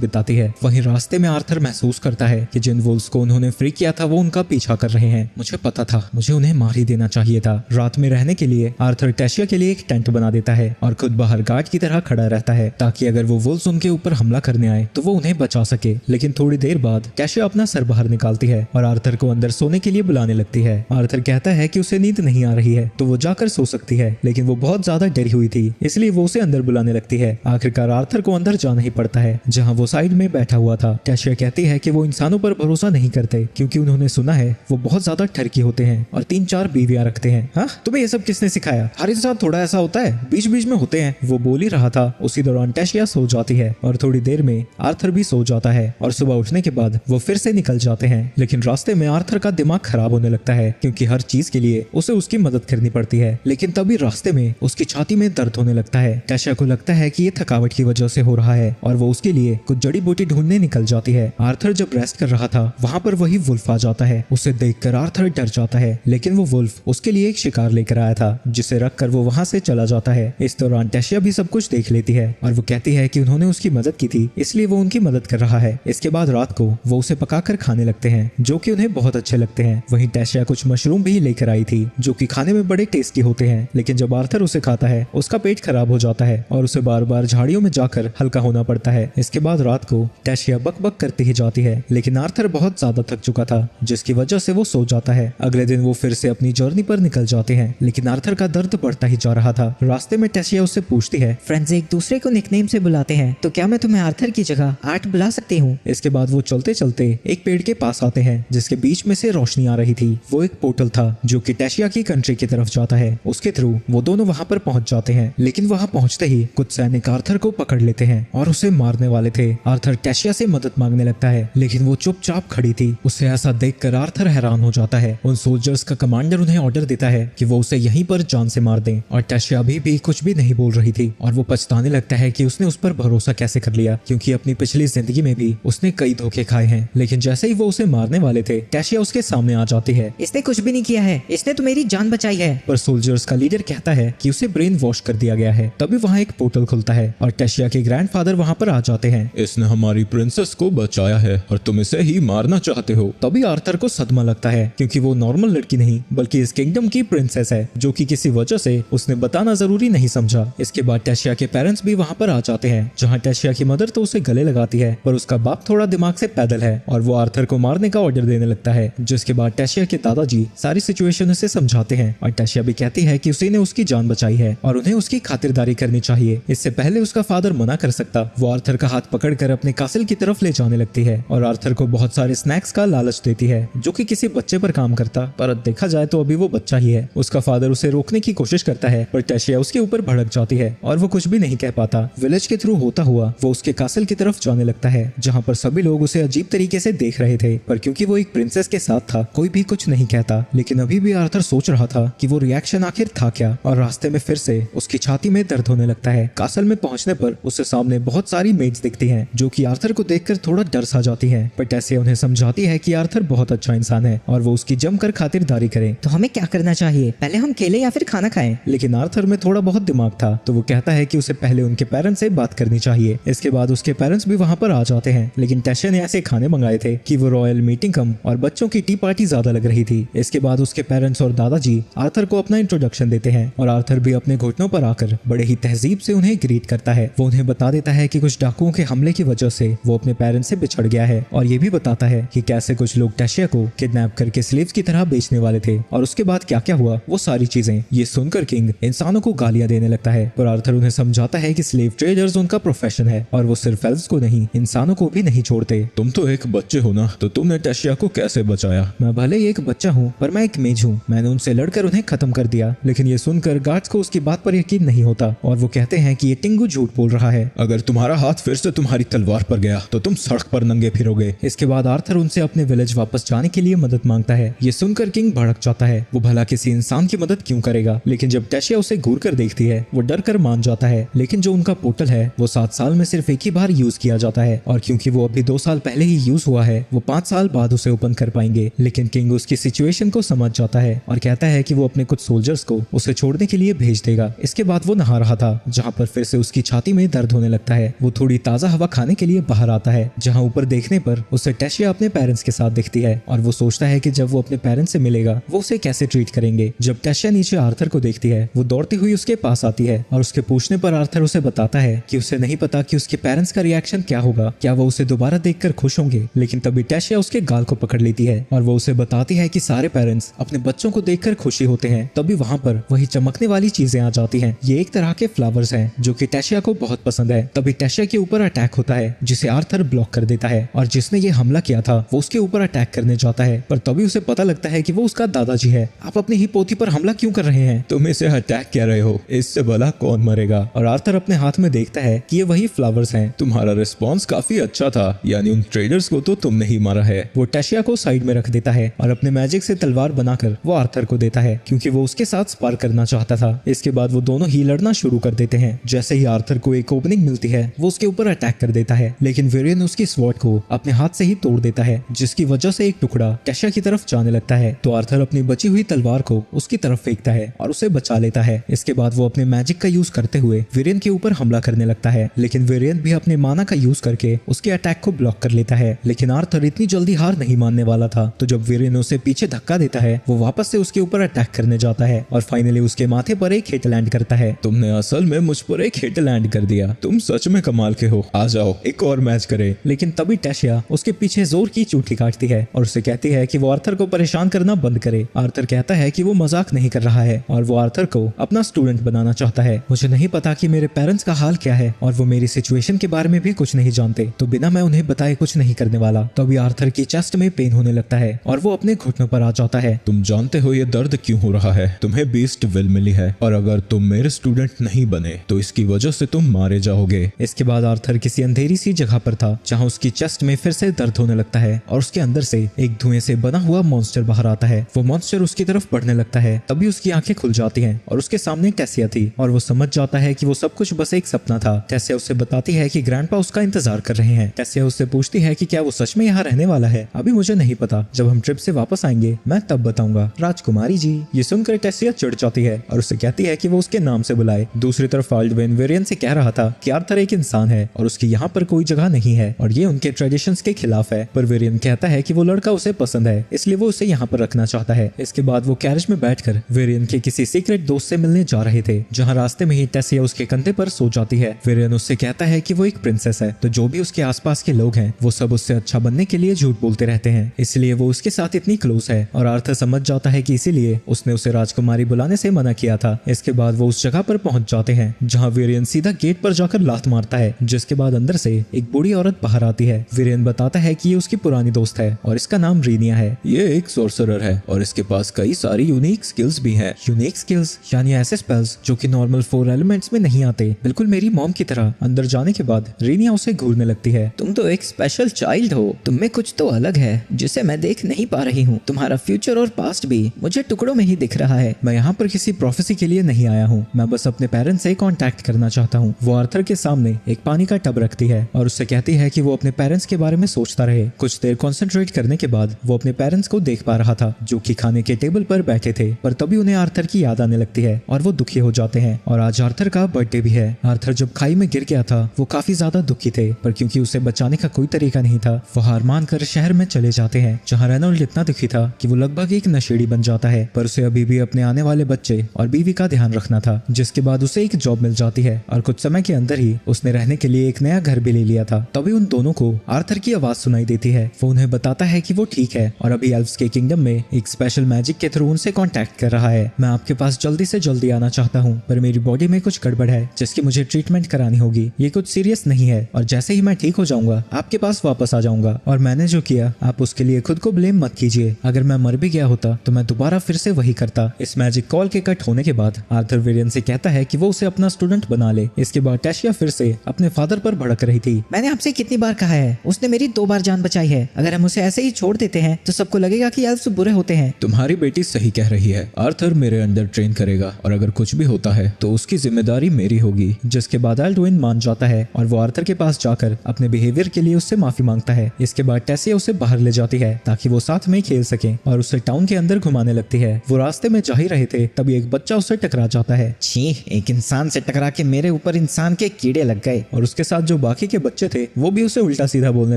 बिताती है। वहीं रास्ते में आर्थर महसूस करता है कि जिन वुल्व्स को उन्होंने फ्री किया था वो उनका पीछा कर रहे हैं। मुझे पता था, मुझे उन्हें मार ही देना चाहिए था। रात में रहने के लिए आर्थर टेशिया के लिए एक टेंट बना देता है और खुद बाहर गार्ड की तरह खड़ा रहता है ताकि अगर वो वुल्व्स उनके ऊपर हमला करने आए तो वो उन्हें बचा सके। लेकिन थोड़ी देर बाद टेशिया अपना सर बाहर निकालती है और आर्थर को अंदर सोने के लिए बुलाने लगती है। आर्थर कहता है कि उसे नींद नहीं आ रही है तो वो जाकर सो सकती है, लेकिन वो बहुत ज्यादा डरी हुई थी इसलिए वो उसे अंदर बुलाने लगती है। आखिरकार आर्थर को अंदर जाना ही पड़ता है जहाँ वो साइड में बैठा हुआ था। टेशिया कहती है कि वो इंसानों पर भरोसा नहीं करते क्योंकि उन्होंने सुना है वो बहुत ज्यादा ठरकी होते हैं और 3-4 बीवियां रखते हैं। हाँ, तुम्हें ये सब किसने सिखाया? हर इंसान थोड़ा ऐसा होता है, बीच बीच में होते हैं। वो बोल ही रहा था, उसी दौरान टेशिया सो जाती है और थोड़ी देर में आर्थर भी सो जाता है और सुबह उठने के बाद वो फिर से निकल जाते हैं। लेकिन रास्ते में आर्थर का दिमाग खराब होने लगता है क्योंकि हर चीज के लिए उसे उसकी मदद करनी पड़ती है। लेकिन तभी रास्ते में उसकी छाती में दर्द होने लगता है। टेशिया को लगता है कि ये थकावट की वजह से हो रहा है और वो उसके लिए कुछ जड़ी बूटी ढूंढने निकल जाती है। आर्थर जब रेस्ट कर रहा था वहाँ पर वही वुल्फ आ जाता है। उसे देखकर आर्थर डर जाता है, लेकिन वो वुल्फ उसके लिए एक शिकार लेकर आया था जिसे रखकर वो वहाँ से चला जाता है। इस दौरान टेशिया भी सब कुछ देख लेती है और वो कहती है कि उन्होंने उसकी मदद की थी इसलिए वो उनकी मदद कर रहा है। इसके बाद रात को वो उसे पकाकर खाने लगते हैं जो कि उन्हें बहुत अच्छे लगते हैं। वहीं टेशिया कुछ मशरूम भी लेकर आई थी जो कि खाने में बड़े टेस्टी होते हैं, लेकिन जब आर्थर उसे खाता है उसका पेट खराब हो जाता है और उसे बार बार झाड़ियों में जाकर हल्का होना पड़ता है। इसके बाद रात को टेशिया बक बक करती ही जाती है, लेकिन आर्थर बहुत ज्यादा थक चुका था जिसकी वजह से वो सो जाता है। अगले दिन वो फिर से अपनी जर्नी पर निकल जाते हैं, लेकिन आर्थर का दर्द बढ़ता ही जा रहा था। रास्ते में टेशिया उससे पूछती है, फ्रेंड्स एक दूसरे को निकनेम से बुलाते हैं, तो क्या मैं तुम्हें आर्थर की जगह आर्ट बुला सकती हूँ? इसके बाद वो चलते चलते एक पेड़ के पास आते हैं जिसके बीच में से रोशनी आ रही थी। वो एक पोर्टल था जो कि टेशिया की कंट्री की तरफ जाता है। उसके थ्रू वो दोनों वहाँ पर पहुंच जाते हैं, लेकिन वहाँ पहुंचते ही कुछ सैनिक आर्थर को पकड़ लेते हैं और उसे मारने वाले थे। आर्थर टेशिया से मदद मांगने लगता है, लेकिन वो चुपचाप खड़ी थी। उसे ऐसा देखकर आर्थर हैरान हो जाता है। उन सोल्जर्स का कमांडर उन्हें ऑर्डर देता है कि वो उसे यहीं पर जान से मार दें और टेशिया अभी भी कुछ भी नहीं बोल रही थी और वो पछताने लगता है कि उसने उस पर भरोसा कैसे कर लिया, क्योंकि अपनी पिछली जिंदगी में भी उसने कई धोखे खाए हैं। लेकिन जैसे ही वो उसे मारने वाले थे टेशिया उसके सामने आ जाती है। इसने कुछ भी नहीं किया है, इसने तो मेरी जान बचाई है। पर सोल्जर्स का लीडर कहता है कि उसे ब्रेन वॉश कर दिया गया है। तभी वहाँ एक पोर्टल खुलता है और टेशिया के ग्रैंडफादर वहाँ पर आ जाते हैं। इसने हमारी प्रिंसेस को बचाया है और तुम इसे ही मारना चाहते हो। तभी आर्थर को सदमा लगता है क्योंकि वो नॉर्मल लड़की नहीं बल्कि इस किंगडम की प्रिंसेस है जो कि किसी वजह से उसने बताना जरूरी नहीं समझा। इसके बाद टेशिया के पेरेंट्स भी वहाँ पर आ जाते हैं जहाँ टेशिया की मदर तो उसे गले लगाती है, पर उसका बाप थोड़ा दिमाग से पैदल है और वो आर्थर को मारने का ऑर्डर देने लगता है। जिसके बाद टेशिया के दादाजी सारी सिचुएशन उसे समझाते हैं और टेशिया भी कहती है कि उसी ने उसकी जान बचाई है और उन्हें उसकी खातिरदारी करनी चाहिए। इससे पहले उसका फादर मना कर सकता। वो आर्थर का हाथ पकड़कर अपने कासिल की तरफ ले जाने लगती है और आर्थर को बहुत सारे स्नैक्स का लालच देती है जो कि किसी बच्चे पर काम करता, पर देखा जाए तो अभी वो बच्चा ही है। उसका फादर उसे रोकने की कोशिश करता है पर टेशिया उसके ऊपर भड़क जाती है और वो कुछ भी नहीं कह पाता। विलेज के थ्रू होता हुआ वो उसके कासिल की तरफ जाने लगता है जहाँ पर सभी लोग उसे अजीब तरीके से देख रहे थे, पर क्योंकि वो एक प्रिंसेस के साथ था कोई भी कुछ नहीं कहता। लेकिन अभी भी आर्थर सोच रहा था कि वो रिएक्शन आखिर था क्या, और रास्ते में फिर से उसकी छाती में दर्द होने लगता है। कासल में पहुंचने पर उसके सामने बहुत सारी मेड्स दिखती हैं जो कि आर्थर को देखकर थोड़ा डर सा जाती हैं, पर टेसिया उन्हें समझाती है कि आर्थर बहुत अच्छा इंसान है और वो उसकी जमकर खातिरदारी करे। तो हमें क्या करना चाहिए, पहले हम खेलें या फिर खाना खाएं? लेकिन आर्थर में थोड़ा बहुत दिमाग था तो वो कहता है कि उसे पहले उनके पेरेंट्स से बात करनी चाहिए। इसके बाद उसके पेरेंट्स भी वहाँ पर आ जाते हैं, लेकिन टेशिया ने ऐसे खाने मंगाए थे कि वो रॉयल मीटिंग कम और बच्चों की टी पार्टी ज्यादा लग रही थी। इसके बाद उसके पेरेंट्स और दादाजी आर्थर को अपना इंट्रोडक्शन देते हैं और आर्थर भी अपने घुटनों पर आकर बड़े ही तहजीब से उन्हें ग्रीट करता है। वो उन्हें बता देता है कि कुछ डाकुओं के हमले की वजह से वो अपने पेरेंट्स से बिछड़ गया है और ये भी बताता है कि कैसे कुछ लोग टेशिया को किडनैप करके स्लेव्स की तरह बेचने वाले थे और उसके बाद क्या क्या हुआ वो सारी चीजें। ये सुनकर किंग इंसानों को गालियां देने लगता है, पर आर्थर उन्हें समझाता है कि स्लेव ट्रेडर्स उनका प्रोफेशन है और वो सिर्फ एल्व्स को नहीं इंसानों को भी नहीं छोड़ते। तुम तो एक बच्चे हो ना, तो तुमने टेशिया को कैसे बचाया? मैं भले ही एक बच्चा हूँ पर मैं एक मेज हूँ, मैंने उनसे लड़कर उन्हें खत्म कर दिया। लेकिन ये सुनकर गार्ड्स को उसकी बात पर यकीन नहीं होता और वो कहते हैं कि ये टिंगू झूठ बोल रहा है। अगर तुम्हारा हाथ फिर से तुम्हारी तलवार पर गया तो तुम सड़क पर नंगे फिरोगे। इसके बाद आर्थर उनसे अपने विलेज वापस जाने के लिए मदद मांगता है। ये सुनकर किंग भड़क जाता है, वो भला किसी इंसान की मदद क्यों करेगा। लेकिन जब टेशिया उसे घूर कर देखती है वो डर कर मान जाता है। लेकिन जो उनका पोर्टल है वो 7 साल में सिर्फ एक ही बार यूज किया जाता है और क्योंकि वो अभी 2 साल पहले ही यूज हुआ है वो 5 साल बाद उसे ओपन कर पाएंगे। लेकिन किंग उसकी सिचुएशन को समझ जाता है और कहता है कि वो अपने कुछ सोल्जर्स को उसे छोड़ने के लिए भेज देगा। इसके बाद वो नहा रहा था, जहाँ पर फिर से उसकी छाती में दर्द होने लगता है। वो थोड़ी ताज़ा हवा खाने के लिए बाहर आता है, जहाँ ऊपर देखने पर उसे टेशिया अपने पेरेंट्स के साथ दिखती है और वो सोचता है कि जब वो अपने पेरेंट्स से मिलेगा वो उसे कैसे ट्रीट करेंगे। जब टेशिया नीचे आर्थर को देखती है, वो दौड़ती हुई उसके पास आती है और उसके पूछने पर आर्थर उसे बताता है कि उसे नहीं पता कि उसके पेरेंट्स का रिएक्शन क्या होगा, क्या वो उसे दोबारा देखकर खुश होंगे। लेकिन तभी टेशिया उसके गाल को पकड़ लेती है और वो उसे बताती है कि सारे पेरेंट्स अपने बच्चों को देखकर खुशी होते हैं। तभी वहाँ पर वही चमकने वाली चीजें आ जाती हैं। ये एक तरह के फ्लावर्स हैं जो कि टेशिया को बहुत पसंद है। तभी टेशिया के ऊपर अटैक होता है, जिसे आर्थर ब्लॉक कर देता है और जिसने ये हमला किया था वो उसके ऊपर अटैक करने जाता है, पर तभी उसे पता लगता है कि वो उसका दादाजी है। आप अपनी ही पोती पर हमला क्यों कर रहे हैं? तुम इसे अटैक कह रहे हो, इससे भला कौन मरेगा। और आर्थर अपने हाथ में देखता है कि ये वही फ्लावर्स हैं। तुम्हारा रिस्पॉन्स काफी अच्छा था, यानी उन ट्रेडर्स को तो तुमने ही मारा है। वो टेशिया को साइड में रख देता है और अपने मैजिक से तलवार बनाकर वो आर्थर को देता है, क्योंकि वो उसके साथ स्पार करना चाहता था। इसके बाद वो दोनों ही लड़ना शुरू कर देते हैं। जैसे ही आर्थर को एक ओपनिंग मिलती है, वो उसके ऊपर अटैक कर देता है, लेकिन वेरियन उसकी स्वॉर्ड को अपने हाथ से ही तोड़ देता है, जिसकी वजह से एक टुकड़ा टेशिया की तरफ जाने लगता है। तो आर्थर अपनी बची हुई तलवार को उसकी तरफ फेंकता है और उसे बचा लेता है। इसके बाद वो अपने मैजिक का यूज करते हुए वेरियन के ऊपर हमला करने लगता है, लेकिन वेरियन भी अपने माना का यूज करके उसके अटैक को ब्लॉक कर लेता है। लेकिन आर्थर इतनी जल्दी हार नहीं मानने वाला था, तो जब वेरियन उसे पीछे धक्का देता है, वो वापस से उसके ऊपर अटैक करने जाता है और फाइनली उसके माथे पर एक हिट लैंड करता है। तुमने असल में मुझ पर एक हिट लैंड कर दिया। तुम सच में कमाल के हो। आ जाओ एक और मैच करें। लेकिन तभी टेशिया उसके पीछे जोर की चूटी काटती है और उसे कहती है कि वो आर्थर को परेशान करना बंद करे। आर्थर कहता है कि वो मजाक नहीं कर रहा है और वो आर्थर को अपना स्टूडेंट बनाना चाहता है। मुझे नहीं पता कि मेरे पेरेंट्स का हाल क्या है और वो मेरी सिचुएशन के बारे में भी कुछ नहीं जानते, तो बिना मैं उन्हें बताए कुछ नहीं करने वाला। तभी आर्थर की चेस्ट में पेन होने लगता है और वो अपने घुटनों पर आ जाता है। तुम जानते हो ये दर्द क्यों हो रहा है? तुम्हें बीस्ट विल मिली है और अगर तुम मेरे स्टूडेंट नहीं बने तो इसकी वजह से तुम मारे जाओगे। इसके बाद आर्थर किसी अंधेरी सी जगह पर था, जहाँ उसकी चेस्ट में फिर से दर्द होने लगता है और उसके अंदर से एक धुएं से बना हुआ मॉन्स्टर बाहर आता है। वो मॉन्स्टर उसकी तरफ बढ़ने लगता है। तभी उसकी आंखें खुल जाती हैं और उसके सामने टेसिया थी और वो समझ जाता है कि वो सब कुछ बस एक सपना था। टेसिया उससे बताती है कि ग्रैंडपा उसका इंतजार कर रहे हैं। टेसिया उससे पूछती है कि क्या वो सच में यहाँ रहने वाला है। अभी मुझे नहीं पता, जब हम ट्रिप से वापस आएंगे मैं तब बताऊंगा। राजकुमारी जी। ये सुनकर टेसिया चिढ़ जाती है और उससे कहती है कि वो उसके नाम से बुलाए। दूसरी तरफ आल्डवेन वेरियन से कह रहा था कि आर्थर एक इंसान है और उसकी यहाँ पर कोई जगह नहीं है और ये उनके ट्रेडिशंस के खिलाफ है, पर वेरियन कहता है कि वो लड़का उसे पसंद है, इसलिए वो उसे यहाँ पर रखना चाहता है। इसके बाद वो कैरेज में बैठकर वेरियन के किसी सीक्रेट दोस्त से मिलने जा रहे थे, जहाँ रास्ते में ही टेसिया उसके कंधे पर सो जाती है। वेरियन उससे कहता है कि वो एक प्रिंसेस है, तो जो भी उसके आसपास के लोग हैं वो सब उससे अच्छा बनने के लिए झूठ बोलते रहते हैं, इसलिए वो उसके साथ इतनी क्लोज है। और आर्थर समझ जाता है कि इसीलिए उसने उसे राजकुमारी बुलाने से मना किया था। इसके बाद वो उस जगह पर पहुंच जाते हैं जहाँ वेरियन सीधा गेट पर जाकर लात मारता है, जिसके बाद अंदर से एक बूढ़ी औरत बाहर आती है। वेरियन बताता है कि ये उसकी पुरानी दोस्त है और इसका नाम रीनिया है। ये एक सोर्सरर है और इसके पास कई सारी यूनिक स्किल्स भी हैं। यूनिक स्किल्स यानी ऐसे स्पेल्स जो कि नॉर्मल 4 एलिमेंट्स में नहीं आते, बिल्कुल मेरी मॉम की तरह। अंदर जाने के बाद रीनिया उसे घूरने लगती है। तुम तो एक स्पेशल चाइल्ड हो, तुम में कुछ तो अलग है जिसे मैं देख नहीं पा रही हूँ। तुम्हारा फ्यूचर और पास्ट भी मुझे टुकड़ों में ही दिख रहा है। मैं यहाँ पर किसी प्रोफेसी के लिए नहीं आया हूँ, मैं बस अपने पेरेंट्स से कांटेक्ट करना चाहता हूँ। वो आर्थर के सामने एक पानी का टब रखती है और उससे कहती है कि वो अपने पेरेंट्स के बारे में सोचता रहे। कुछ देर कंसंट्रेट करने के बाद वो अपने पेरेंट्स को देख पा रहा था, जो कि खाने के टेबल पर बैठे थे, पर तभी उन्हें आर्थर की याद आने लगती है और वो दुखी हो जाते हैं। और आज आर्थर का बर्थडे भी है। आर्थर जब खाई में गिर गया था वो काफी ज्यादा दुखी थे, पर क्योंकि उसे बचाने का कोई तरीका नहीं था, वो हार मानकर शहर में चले जाते हैं, जहाँ रेनॉल्ड इतना दुखी था कि वो लगभग एक नशेड़ी बन जाता है। पर उसे अभी भी अपने आने वाले बच्चे और बीवी का ध्यान रखना था, जिसके बाद उसे एक जॉब मिल जाती है और कुछ समय के अंदर ही उसने रहने के लिए एक नया घर भी ले लिया था। तभी उन दोनों को आर्थर की आवाज सुनाई देती है। वो उन्हें बताता है कि वो ठीक है और अभी एल्फ्स के किंगडम में एक स्पेशल मैजिक के थ्रू उनसे कांटेक्ट कर रहा है। मैं आपके पास जल्दी से जल्दी आना चाहता हूँ, पर मेरी बॉडी में कुछ गड़बड़ है जिसकी मुझे ट्रीटमेंट करानी होगी। ये कुछ सीरियस नहीं है और जैसे ही मैं ठीक हो जाऊंगा आपके पास वापस आ जाऊंगा। और मैंने जो किया आप उसके लिए खुद को ब्लेम मत कीजिए। अगर मैं मर भी गया होता तो मैं दोबारा फिर से वही करता। इस मैजिक कॉल के कट होने के बाद आर्थर वेरियन से कहता है कि वो उसे अपना स्टूडेंट बना ले। इसके बाद टेशिया फिर से अपने फादर पर भड़क रही थी। मैंने आपसे कितनी बार कहा है, उसने मेरी 2 बार जान बचाई है। अगर हम उसे ऐसे ही छोड़ देते हैं तो सबको लगेगा कि एल्फ्स बुरे होते हैं। तुम्हारी बेटी सही कह रही है। आर्थर मेरे अंदर ट्रेन करेगा और अगर कुछ भी होता है तो उसकी जिम्मेदारी मेरी होगी। जिसके बाद एल्डविन मान जाता है और वो आर्थर के पास जाकर अपने बिहेवियर के लिए उससे माफी मांगता है। इसके बाद टेसिया उसे बाहर ले जाती है ताकि वो साथ में खेल सके और उसे टाउन के अंदर घुमाने लगती है। वो रास्ते में जा ही रहे थे तभी एक बच्चा उससे टकरा चाहता है। छी, एक इंसान से टकरा के मेरे ऊपर इंसान के कीड़े लग गए। और उसके साथ जो बाकी के बच्चे थे वो भी उसे उल्टा सीधा बोलने